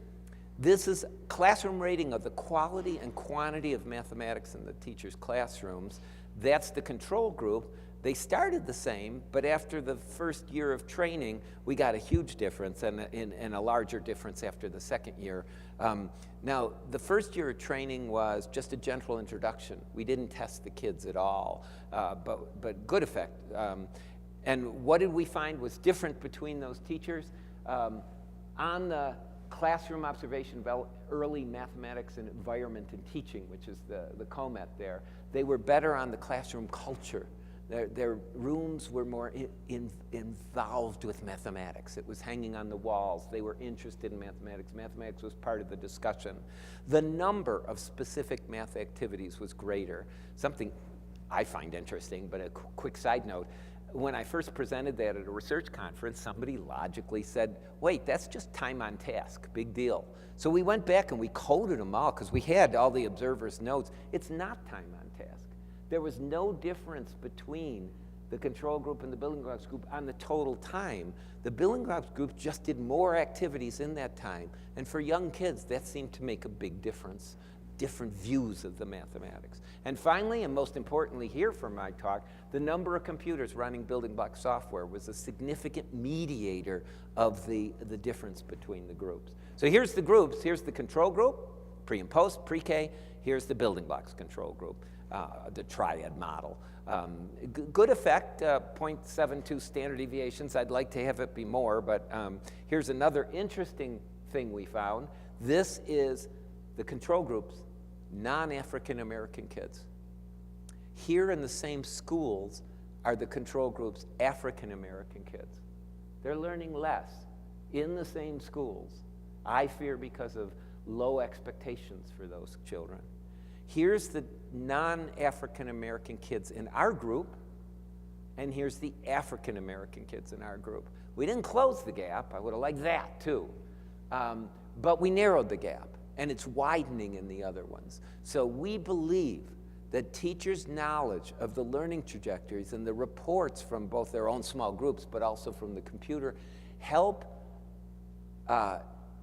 This is classroom rating of the quality and quantity of mathematics in the teachers' classrooms. That's the control group. They started the same, but after the first year of training, we got a huge difference and a larger difference after the second year. Now, the first year of training was just a gentle introduction. We didn't test the kids at all, but good effect. And what did we find was different between those teachers? On the classroom observation of early mathematics and environment and teaching, which is the COMET there, they were better on the classroom culture. Their rooms were more involved with mathematics. It was hanging on the walls. They were interested in mathematics. Mathematics was part of the discussion. The number of specific math activities was greater. Something I find interesting, but a quick side note, when I first presented that at a research conference, somebody logically said, wait, that's just time on task, big deal. So we went back and we coded them all because we had all the observers' notes. It's not time on task. There was no difference between the control group and the building blocks group on the total time. The building blocks group just did more activities in that time. And for young kids, that seemed to make a big difference, different views of the mathematics. And finally, and most importantly here for my talk, the number of computers running building block software was a significant mediator of the difference between the groups. So here's the groups. Here's the control group, pre and post, pre-K. Here's the building blocks control group, the triad model. Good effect, 0.72 standard deviations. I'd like to have it be more, but here's another interesting thing we found. This is the control group's non-African American kids. Here in the same schools are the control group's African American kids. They're learning less in the same schools, I fear because of low expectations for those children. Here's the non-African American kids in our group, and here's the African American kids in our group. We didn't close the gap. I would have liked that too. But we narrowed the gap. and it's widening in the other ones. So we believe that teachers' knowledge of the learning trajectories and the reports from both their own small groups, but also from the computer, help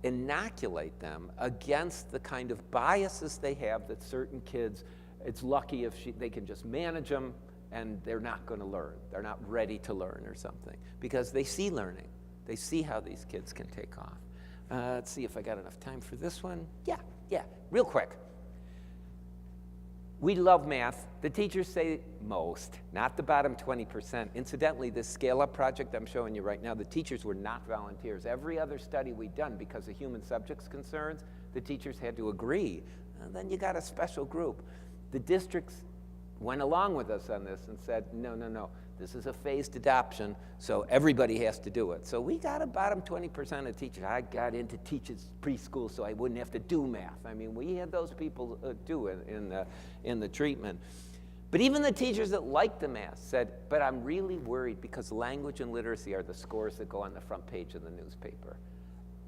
inoculate them against the kind of biases they have that certain kids, it's lucky if they can just manage them and they're not going to learn. They're not ready to learn or something because they see learning. They see how these kids can take off. Let's see if I got enough time for this one. Yeah, real quick. We love math. The teachers say most, not the bottom 20%. Incidentally, this scale-up project I'm showing you right now, the teachers were not volunteers. Every other study we've done, because of human subjects concerns, the teachers had to agree. And then you got a special group. The districts went along with us on this and said, no, this is a phased adoption, so everybody has to do it. So we got a bottom 20% of teachers. I got into teachers preschool so I wouldn't have to do math. I mean, we had those people do it in the treatment. But even the teachers that liked the math said, but I'm really worried because language and literacy are the scores that go on the front page of the newspaper.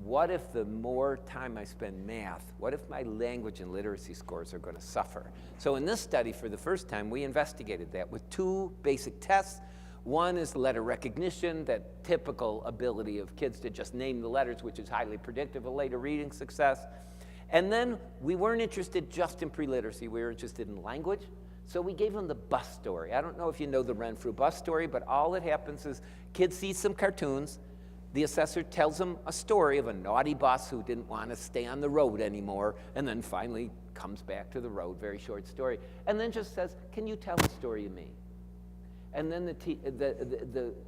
What if the more time I spend math, what if my language and literacy scores are going to suffer? So in this study, for the first time, we investigated that with 2 basic tests. One is letter recognition, that typical ability of kids to just name the letters, which is highly predictive of later reading success. And then we weren't interested just in pre-literacy, we were interested in language. So we gave them the bus story. I don't know if you know the Renfrew bus story, but all that happens is kids see some cartoons. The assessor tells them a story of a naughty bus who didn't want to stay on the road anymore, and then finally comes back to the road, very short story, and then just says, can you tell a story of me? And then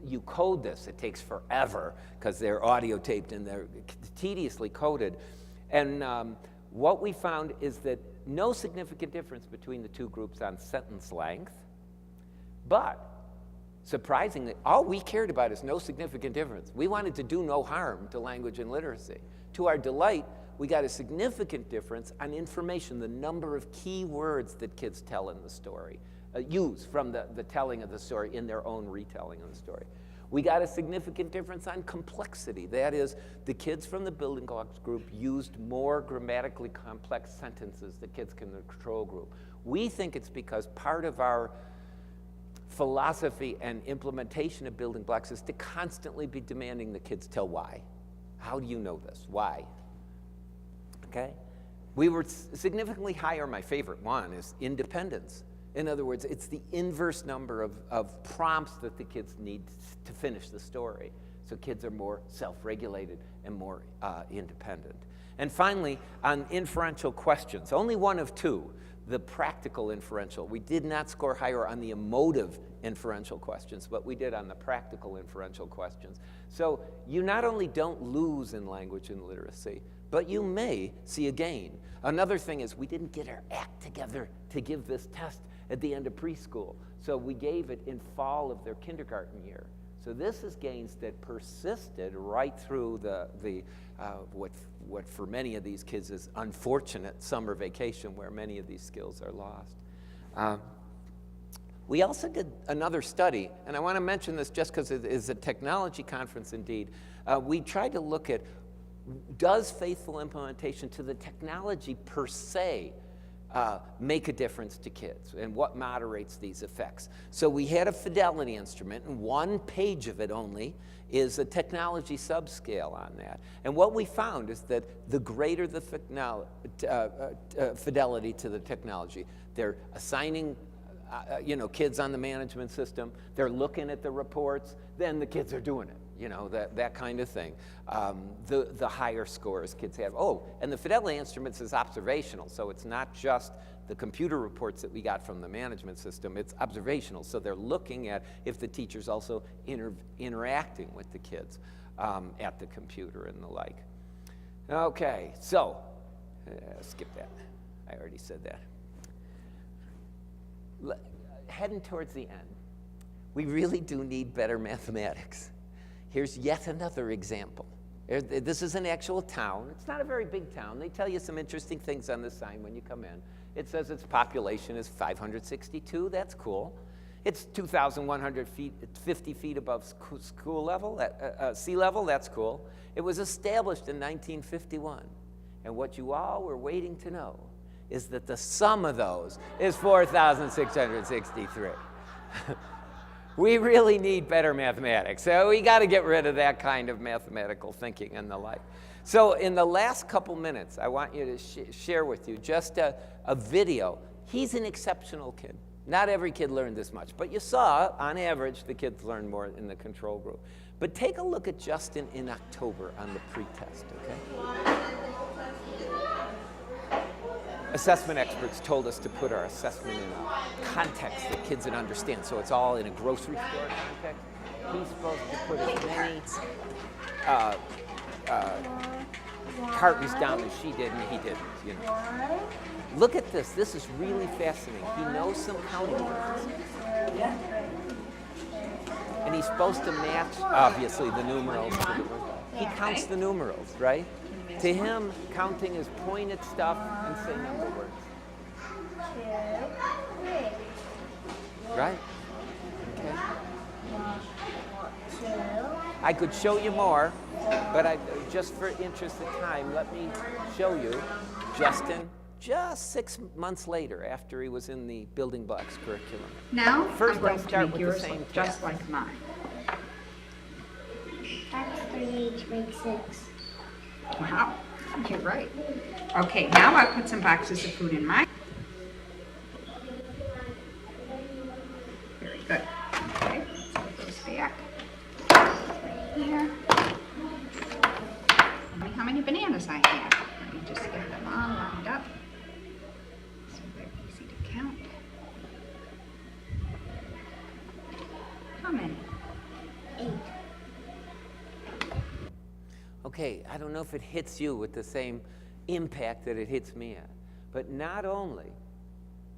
you code this. It takes forever because they're audio taped and they're tediously coded. And what we found is that no significant difference between the 2 groups on sentence length, but surprisingly, all we cared about is no significant difference. We wanted to do no harm to language and literacy. To our delight, we got a significant difference on information, the number of key words that kids tell in the story, use from the telling of the story in their own retelling of the story. We got a significant difference on complexity. That is, the kids from the building blocks group used more grammatically complex sentences than kids in the control group. We think it's because part of our philosophy and implementation of building blocks is to constantly be demanding the kids tell why. How do you know this? Why? Okay? We were significantly higher. My favorite one is independence. In other words, it's the inverse number of prompts that the kids need to finish the story. So kids are more self-regulated and more independent. And finally, on inferential questions, only one of 2. The practical inferential. We did not score higher on the emotive inferential questions, but we did on the practical inferential questions. So you not only don't lose in language and literacy, but you may see a gain. Another thing is we didn't get our act together to give this test at the end of preschool. So we gave it in fall of their kindergarten year. So this is gains that persisted right through what for many of these kids is unfortunate summer vacation where many of these skills are lost. We also did another study, and I want to mention this just because it is a technology conference indeed. We tried to look at, does faithful implementation to the technology per se make a difference to kids, and what moderates these effects? So we had a fidelity instrument, and 1 page of it only is a technology subscale on that. And what we found is that the greater the fidelity to the technology, they're assigning kids on the management system, they're looking at the reports, then the kids are doing it. That kind of thing. The higher scores kids have. Oh, and the fidelity instruments is observational, so it's not just the computer reports that we got from the management system, it's observational. So they're looking at if the teacher's also interacting with the kids at the computer and the like. Okay, so skip that. I already said that. Heading towards the end, we really do need better mathematics. Here's yet another example. This is an actual town. It's not a very big town. They tell you some interesting things on the sign when you come in. It says its population is 562. That's cool. It's 2,150 feet above school level, sea level. That's cool. It was established in 1951. And what you all were waiting to know is that the sum of those is 4,663. We really need better mathematics. So we got to get rid of that kind of mathematical thinking and the like. So in the last couple minutes, I want you to share with you just a video. He's an exceptional kid. Not every kid learned this much, but you saw, on average, the kids learned more in the control group. But take a look at Justin in October on the pre-test, okay? Assessment experts told us to put our assessment in a context that kids would understand, so it's all in a grocery store context. He's supposed to put as many cartons down as she did, and he didn't, you know. Look at this. This is really fascinating. He knows some counting words. And he's supposed to match, obviously, the numerals to the word. He counts the numerals, right? To him, counting is point at stuff and say number words. Right? Okay. I could show you more, but just for interest of time, let me show you Justin just 6 months later after he was in the building blocks curriculum. Now, first I'm going I'll to start make with yours the same look just like mine. Factor 3 each makes 6. Wow, you're right. Okay, now I'll put some boxes of food in mine. Very good. Okay, so it goes back. Right here. Tell me how many bananas I have. Let me just get them all lined up so they're easy to count. How many? 8. Okay, I don't know if it hits you with the same impact that it hits me at, but not only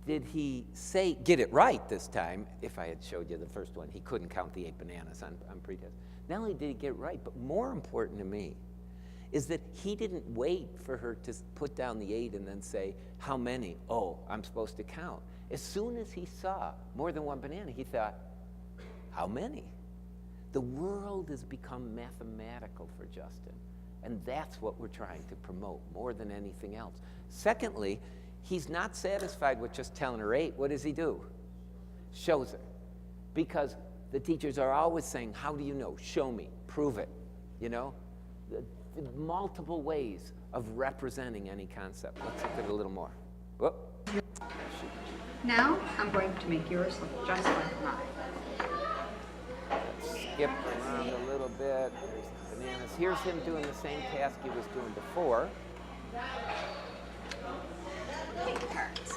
did he get it right this time, if I had showed you the first one, he couldn't count the 8 bananas on pretest. Not only did he get it right, but more important to me is that he didn't wait for her to put down the 8 and then say, how many? Oh, I'm supposed to count. As soon as he saw more than 1 banana, he thought, how many? The world has become mathematical for Justin, and that's what we're trying to promote more than anything else. Secondly, he's not satisfied with just telling her 8. What does he do? Shows her. Because the teachers are always saying, how do you know? Show me, prove it, you know? The multiple ways of representing any concept. Let's look at it a little more. Whoop. Now, I'm going to make yours look just like mine. Skip around a little bit. There's the bananas. Here's him doing the same task he was doing before. Take cards.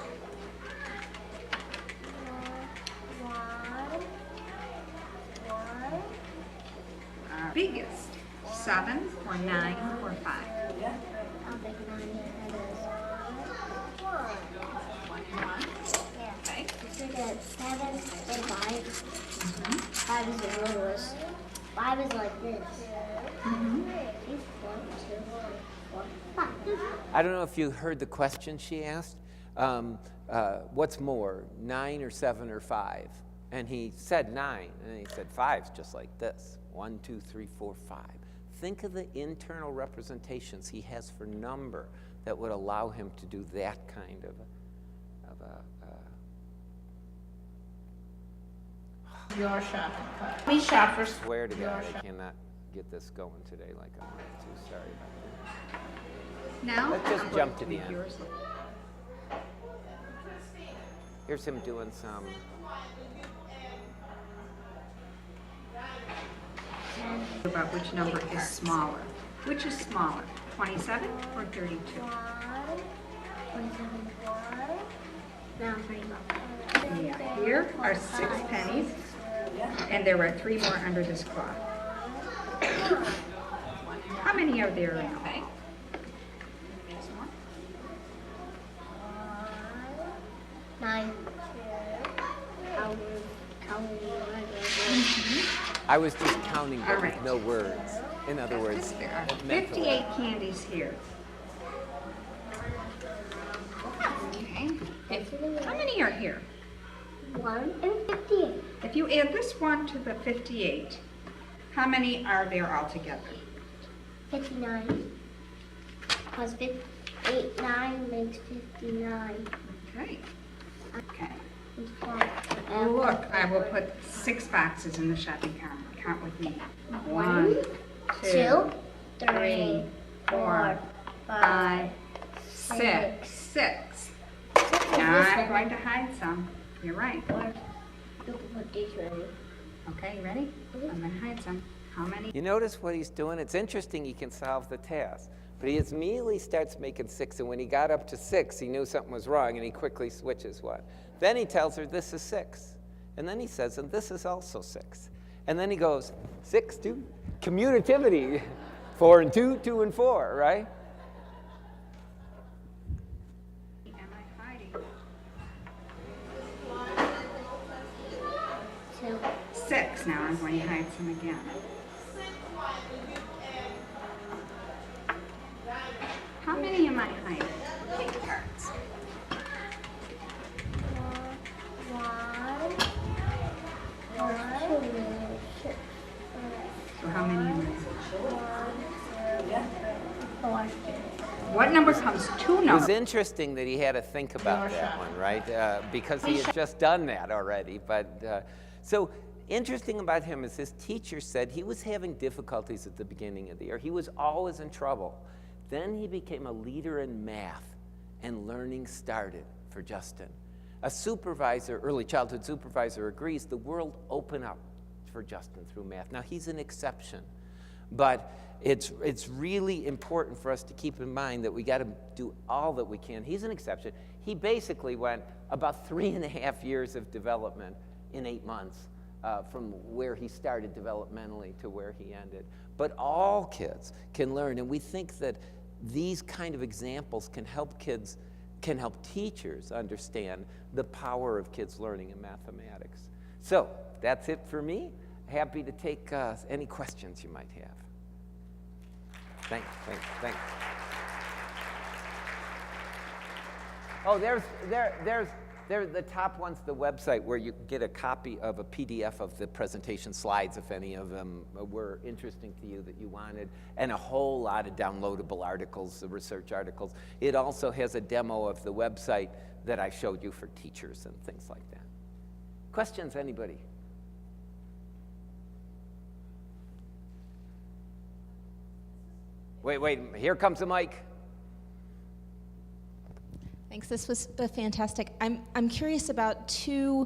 Our biggest, 7 or 9 or 5. I'll take 9 because 1 and 1. Yeah. Okay. Let's look at 7 and 5. 5 is the littlest. 5 is like this. 1, 2, 4, 5. I don't know if you heard the question she asked. What's more, 9 or 7 or 5? And he said 9, and he said 5's just like this. 1, 2, 3, 4, 5. Think of the internal representations he has for number that would allow him to do that kind of Your shot. Me shot first. I swear to God, I cannot get this going today like I wanted to. Sorry about that. Now, Let's just I'm jump going to the make end. yours look. Here's him doing some. About which number is smaller. Which is smaller, 27 or 32? 27. Now 35. Yeah. Here are 6 pennies, and there are 3 more under this cloth. How many are there now? Okay. Nine. I was just counting, but All right. with no words. In other words, There are mentally. 58 candies here. Okay. How many are here? 1 and 58. If you add this one to the 58, how many are there altogether? 59 plus 8, 9 makes 59. Okay. Okay. And Look, I will put 6 boxes in the shopping cart. Count with me. 1, 2, 3, 4, 5, 6. 6. Now I'm going to hide some. You're right. You can put these ready. Okay, you ready? I'm going to hide some. How many? You notice what he's doing? It's interesting he can solve the task. But he immediately starts making 6, and when he got up to 6, he knew something was wrong, and he quickly switches one. Then he tells her, this is 6. And then he says, and this is also 6. And then he goes, 6, 2, commutativity. 4 and 2, 2 and 4, right? Am I hiding? 2. 6. Now I'm going to hide some again. How many am I hiding? Pink cards. 1, 2, 6. So how many am I? 4. What number comes 2 It was numbers? interesting that he had to think about that one, right? Because he had just done that already. But so interesting about him is his teacher said he was having difficulties at the beginning of the year. He was always in trouble. Then he became a leader in math, and learning started for Justin. A supervisor, early childhood supervisor, agrees the world opened up for Justin through math. Now, he's an exception, but it's really important for us to keep in mind that we got to do all that we can. He's an exception. He basically went about 3.5 years of development in 8 months from where he started developmentally to where he ended. But all kids can learn, and we think that these kind of examples can help kids, can help teachers understand the power of kids learning in mathematics. So that's it for me. Happy to take any questions you might have. Thanks. Oh, there's the top one's the website where you get a copy of a PDF of the presentation slides, if any of them were interesting to you that you wanted, and a whole lot of downloadable articles, research articles. It also has a demo of the website that I showed you for teachers and things like that. Questions, anybody? Wait, here comes the mic. Thanks. This was fantastic. I'm curious about 2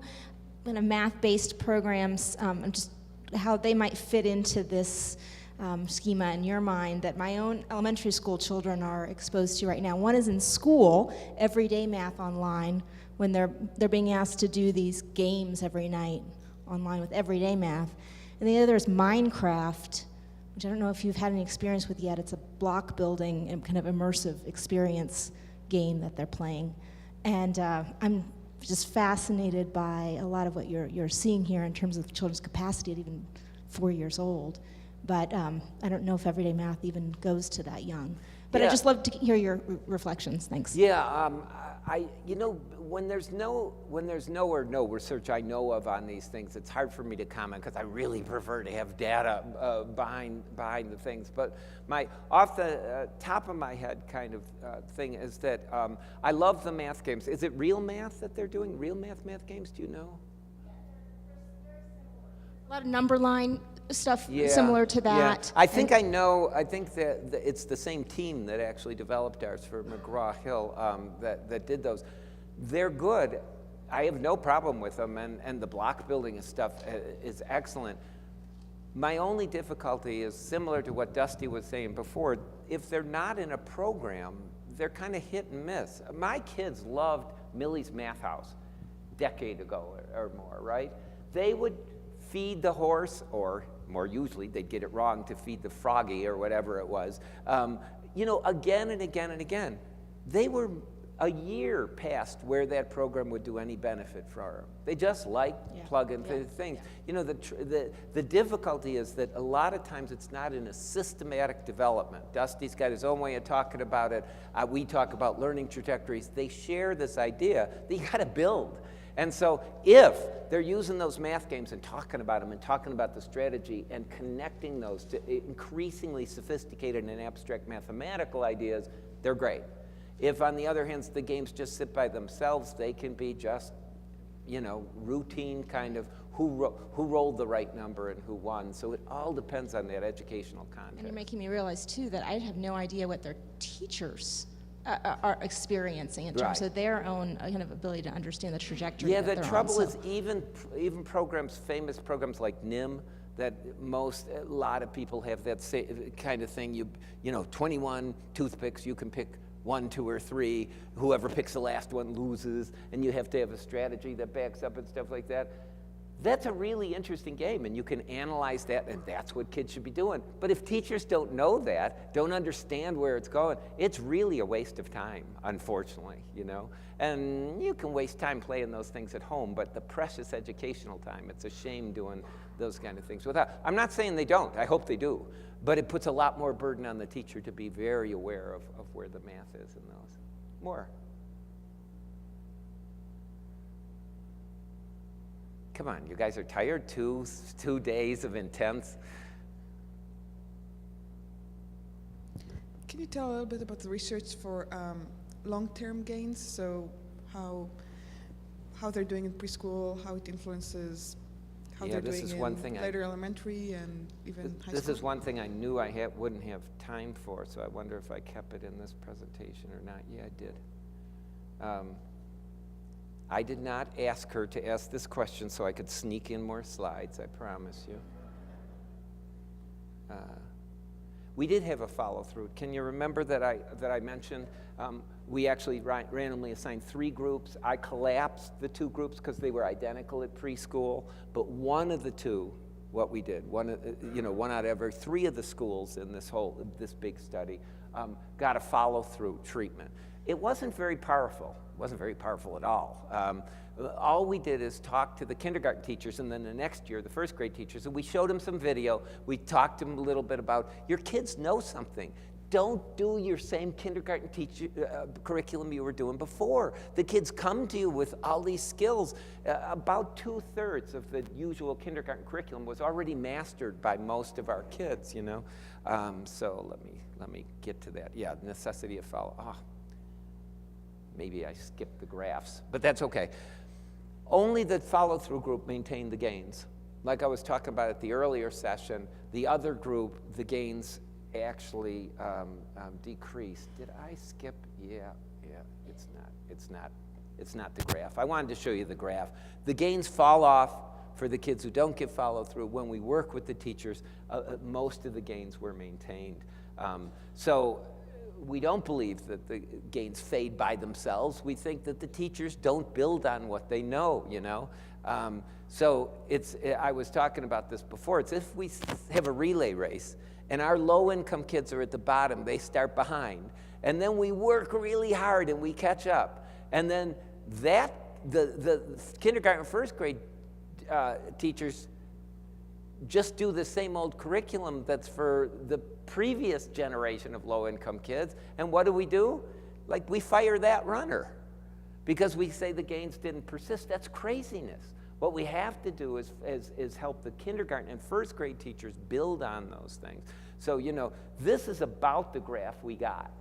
kind of math-based programs, and just how they might fit into this schema in your mind that my own elementary school children are exposed to right now. One is in school, everyday math online, when they're being asked to do these games every night online with everyday math. And the other is Minecraft, which I don't know if you've had any experience with yet. It's a block building and kind of immersive experience game that they're playing. And I'm just fascinated by a lot of what you're seeing here in terms of children's capacity at even 4 years old. But I don't know if everyday math even goes to that young. But I'd just love to hear your reflections. Thanks. Yeah, when there's no research I know of on these things, it's hard for me to comment because I really prefer to have data behind the things. But my off the top of my head kind of thing is that I love the math games. Is it real math that they're doing? Real math games? Do you know? A lot of number line stuff similar to that. Yeah. I think I know. I think that it's the same team that actually developed ours for McGraw-Hill that did those. They're good. I have no problem with them, and the block building and stuff is excellent. My only difficulty is similar to what Dusty was saying before. If they're not in a program, they're kind of hit and miss. My kids loved Millie's Math House a decade ago or more, right? They would feed the horse, or more usually they'd get it wrong to feed the froggy or whatever it was, again and again and again. They were a year past where that program would do any benefit for them. They just liked plug-in things. The difficulty is that a lot of times it's not in a systematic development. Dusty's got his own way of talking about it. We talk about learning trajectories. They share this idea that you got to build. And so if they're using those math games and talking about them and talking about the strategy and connecting those to increasingly sophisticated and abstract mathematical ideas, they're great. If, on the other hand, the games just sit by themselves, they can be just, you know, routine kind of who rolled the right number and who won. So it all depends on that educational context. And you're making me realize, too, that I have no idea what their teachers are experiencing in terms of their own kind of ability to understand the trajectory. Yeah, that the they're trouble on, is even programs, famous programs like NIM, that a lot of people have that kind of thing. You know, 21 toothpicks, you can pick 1, 2, or 3. Whoever picks the last one loses, and you have to have a strategy that backs up and stuff like that. That's a really interesting game, and you can analyze that, and that's what kids should be doing. But if teachers don't know that, don't understand where it's going, it's really a waste of time, unfortunately, you know? And you can waste time playing those things at home, but the precious educational time, it's a shame doing those kind of things without. I'm not saying they don't, I hope they do, but it puts a lot more burden on the teacher to be very aware of where the math is in those. More. Come on, you guys are tired? 2 days of intense. Can you tell a little bit about the research for long-term gains? So how they're doing in preschool, how it influences how they're doing in later elementary and even high school? This is one thing I knew I wouldn't have time for, so I wonder if I kept it in this presentation or not. Yeah, I did. I did not ask her to ask this question so I could sneak in more slides, I promise you. We did have a follow-through. Can you remember that I mentioned we actually randomly assigned 3 groups. I collapsed the 2 groups because they were identical at preschool, but one of the 2, what we did, one out of every 3 of the schools in this big study got a follow-through treatment. It wasn't very powerful. It wasn't very powerful at all. All we did is talk to the kindergarten teachers, and then the next year, the first grade teachers, and we showed them some video. We talked to them a little bit about, your kids know something. Don't do your same kindergarten curriculum you were doing before. The kids come to you with all these skills. About 2/3 of the usual kindergarten curriculum was already mastered by most of our kids, you know. So let me get to that. Yeah, necessity of follow. Maybe I skipped the graphs, but that's okay. Only the follow-through group maintained the gains. Like I was talking about at the earlier session, the other group, the gains actually decreased. Did I skip? Yeah, it's not the graph. I wanted to show you the graph. The gains fall off for the kids who don't get follow-through. When we work with the teachers, most of the gains were maintained. So we don't believe that the gains fade by themselves. We think that the teachers don't build on what they know, you know. So I was talking about this before. It's if we have a relay race and our low-income kids are at the bottom, they start behind. And then we work really hard and we catch up. And then the kindergarten, first grade teachers just do the same old curriculum that's for the previous generation of low-income kids. And what do? Like, we fire that runner because we say the gains didn't persist. That's craziness. What we have to do is help the kindergarten and first grade teachers build on those things. So, you know, this is about the graph we got.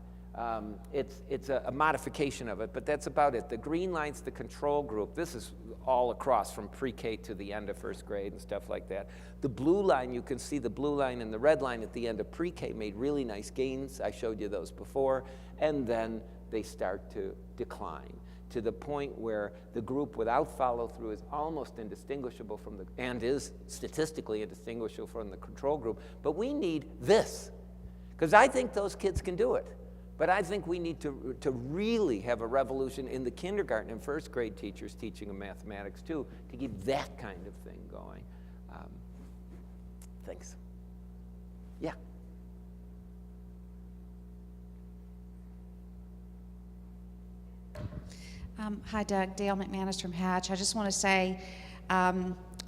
It's a modification of it, but that's about it. The green line's the control group. This is all across from pre-K to the end of first grade and stuff like that. The blue line, you can see the blue line and the red line at the end of pre-K made really nice gains. I showed you those before. And then they start to decline to the point where the group without follow-through is almost indistinguishable from and is statistically indistinguishable from the control group. But we need this, because I think those kids can do it. But I think we need to really have a revolution in the kindergarten and first grade teachers teaching them mathematics too, to keep that kind of thing going. Thanks. Yeah. Hi, Doug. Dale McManus from Hatch. I just want to say,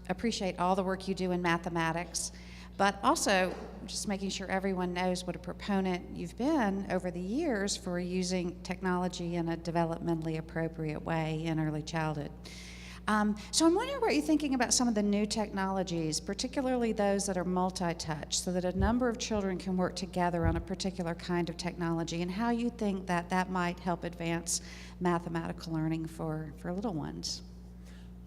appreciate all the work you do in mathematics, but also just making sure everyone knows what a proponent you've been over the years for using technology in a developmentally appropriate way in early childhood. So I'm wondering what you're thinking about some of the new technologies, particularly those that are multi-touch, so that a number of children can work together on a particular kind of technology, and how you think that that might help advance mathematical learning for little ones.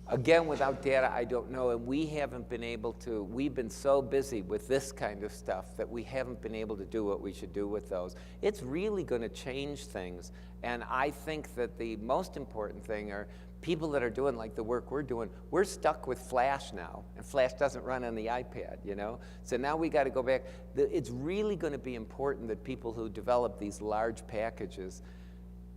Again, without data, I don't know, and we haven't been able to, we've been so busy with this kind of stuff that we haven't been able to do what we should do with those. It's really going to change things, and I think that the most important thing are people that are doing like the work we're doing. We're stuck with Flash now, and Flash doesn't run on the iPad, you know? So now we got to go back. It's really going to be important that people who develop these large packages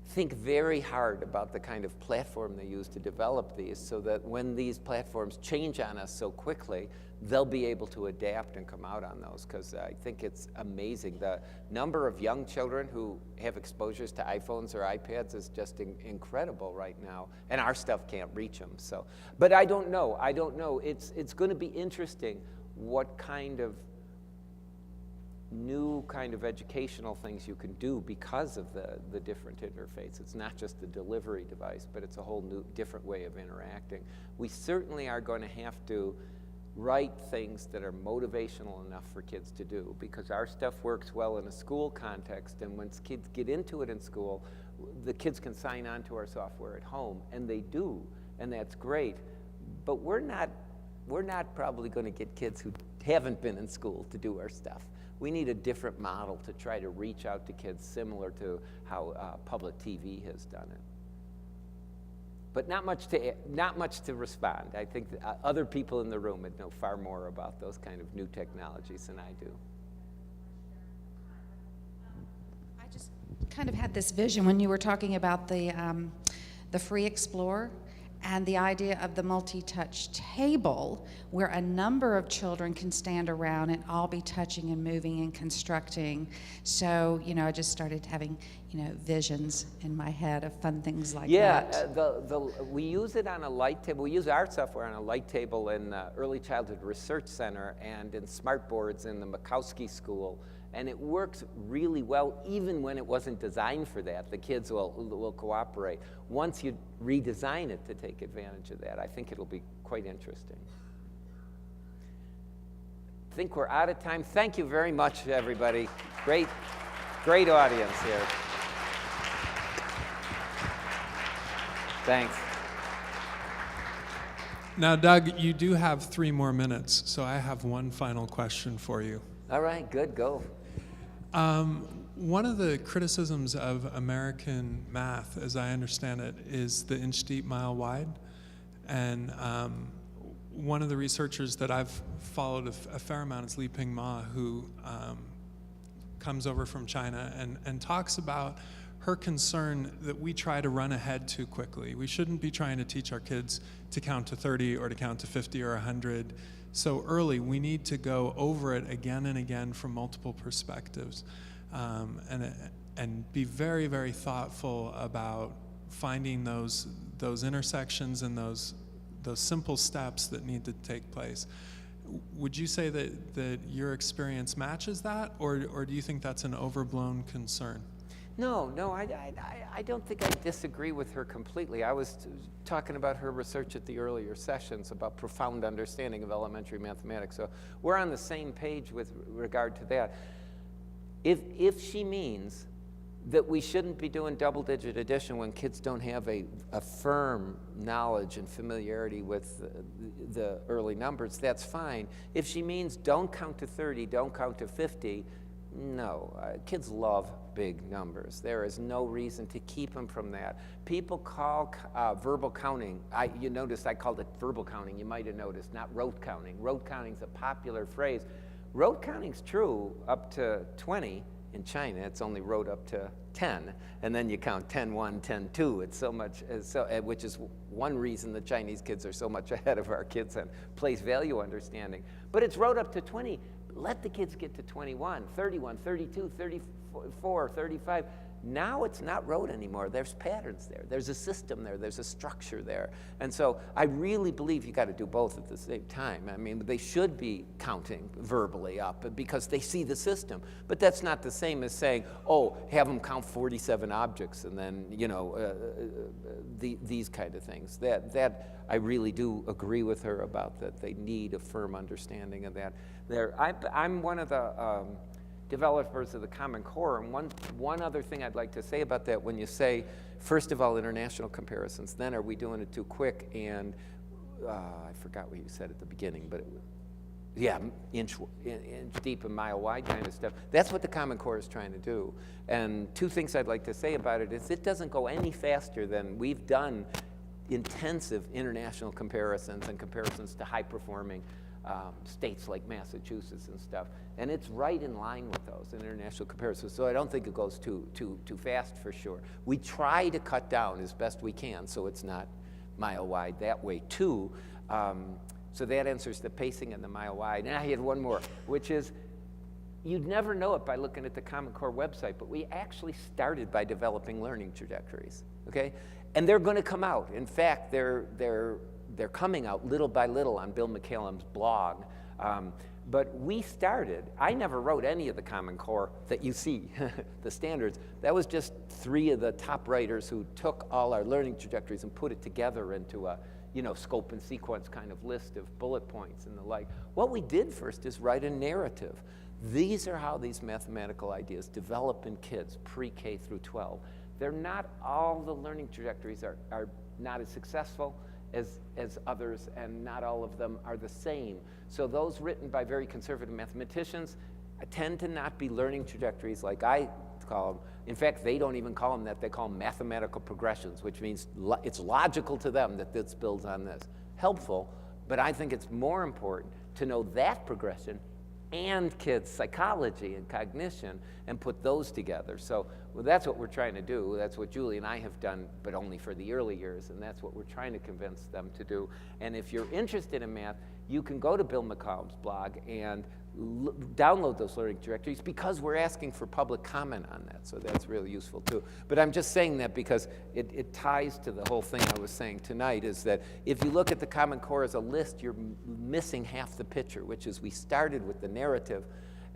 think very hard about the kind of platform they use to develop these, so that when these platforms change on us so quickly, they'll be able to adapt and come out on those, because I think it's amazing. The number of young children who have exposures to iPhones or iPads is just incredible right now, and our stuff can't reach them. So, but I don't know. It's going to be interesting what kind of new kind of educational things you can do because of the different interface. It's not just the delivery device, but it's a whole new, different way of interacting. We certainly are going to have to write things that are motivational enough for kids to do, because our stuff works well in a school context, and once kids get into it in school, the kids can sign on to our software at home, and they do, and that's great. But we're not probably going to get kids who haven't been in school to do our stuff. We need a different model to try to reach out to kids, similar to how public TV has done it. But not much to respond. I think that other people in the room would know far more about those kind of new technologies than I do. I just kind of had this vision when you were talking about the Free Explorer, and the idea of the multi-touch table, where a number of children can stand around and all be touching and moving and constructing. So, you know, I just started having, you know, visions in my head of fun things like that. Yeah, we use it on a light table. We use our software on a light table in the Early Childhood Research Center and in smart boards in the Makowski School. And it works really well, even when it wasn't designed for that. The kids will cooperate. Once you redesign it to take advantage of that, I think it'll be quite interesting. I think we're out of time. Thank you very much, everybody. Great audience here. Thanks. Now, Doug, you do have 3 more minutes, so I have one final question for you. All right, good, go. One of the criticisms of American math, as I understand it, is the inch deep, mile wide. And one of the researchers that I've followed a fair amount is Li Ping Ma, who comes over from China and talks about her concern that we try to run ahead too quickly. We shouldn't be trying to teach our kids to count to 30 or to count to 50 or 100 so early. We need to go over it again and again from multiple perspectives, and be very, very thoughtful about finding those intersections and those simple steps that need to take place. Would you say that your experience matches that, or do you think that's an overblown concern? No, I don't think I disagree with her completely. I was talking about her research at the earlier sessions about profound understanding of elementary mathematics. So we're on the same page with regard to that. If she means that we shouldn't be doing double-digit addition when kids don't have a firm knowledge and familiarity with the early numbers, that's fine. If she means don't count to 30, don't count to 50, no, kids love big numbers. There is no reason to keep them from that. People call verbal counting, you notice I called it verbal counting, you might have noticed, not rote counting. Rote counting's a popular phrase. Rote counting's true up to 20. In China, it's only rote up to 10, and then you count 10, 1, 10, 2. It's so much, which is one reason the Chinese kids are so much ahead of our kids on place value understanding. But it's rote up to 20. Let the kids get to 21, 31, 32, 34, 35. Now it's not rote anymore. There's patterns there. There's a system there. There's a structure there. And so I really believe you got to do both at the same time. I mean, they should be counting verbally up because they see the system. But that's not the same as saying, oh, have them count 47 objects and then, you know, these kind of things. That I really do agree with her about, that they need a firm understanding of that. I'm one of the developers of the Common Core, and one other thing I'd like to say about that, when you say, first of all, international comparisons, then are we doing it too quick? And I forgot what you said at the beginning, but yeah, inch deep and mile wide kind of stuff. That's what the Common Core is trying to do. And two things I'd like to say about it is it doesn't go any faster than we've done intensive international comparisons and comparisons to high-performing states like Massachusetts and stuff, and it's right in line with those in international comparisons. So I don't think it goes too fast for sure. We try to cut down as best we can, so it's not mile wide that way too. So that answers the pacing and the mile wide. And I had one more, which is, you'd never know it by looking at the Common Core website, but we actually started by developing learning trajectories. Okay, and they're going to come out. In fact, they're coming out little by little on Bill McCallum's blog. But we started, I never wrote any of the Common Core that you see, the standards. That was just 3 of the top writers who took all our learning trajectories and put it together into a, you know, scope and sequence kind of list of bullet points and the like. What we did first is write a narrative. These are how these mathematical ideas develop in kids pre-K through 12. They're not all the learning trajectories are not as successful as others, and not all of them are the same. So those written by very conservative mathematicians tend to not be learning trajectories like I call them. In fact, they don't even call them that. They call them mathematical progressions, which means it's logical to them that this builds on this. Helpful, but I think it's more important to know that progression and kids' psychology and cognition and put those together. So that's what we're trying to do. That's what Julie and I have done, but only for the early years, and that's what we're trying to convince them to do. And if you're interested in math, you can go to Bill McCallum's blog and download those learning trajectories, because we're asking for public comment on that, so that's really useful too. But I'm just saying that because it ties to the whole thing I was saying tonight, is that if you look at the Common Core as a list, you're missing half the picture, which is we started with the narrative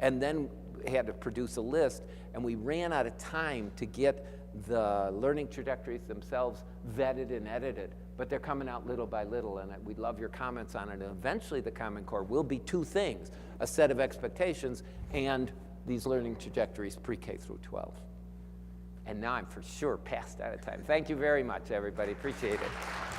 and then had to produce a list, and we ran out of time to get the learning trajectories themselves vetted and edited. But they're coming out little by little, and we'd love your comments on it. And eventually the Common Core will be 2 things: a set of expectations and these learning trajectories pre-K through 12. And now I'm for sure past out of time. Thank you very much, everybody. Appreciate it.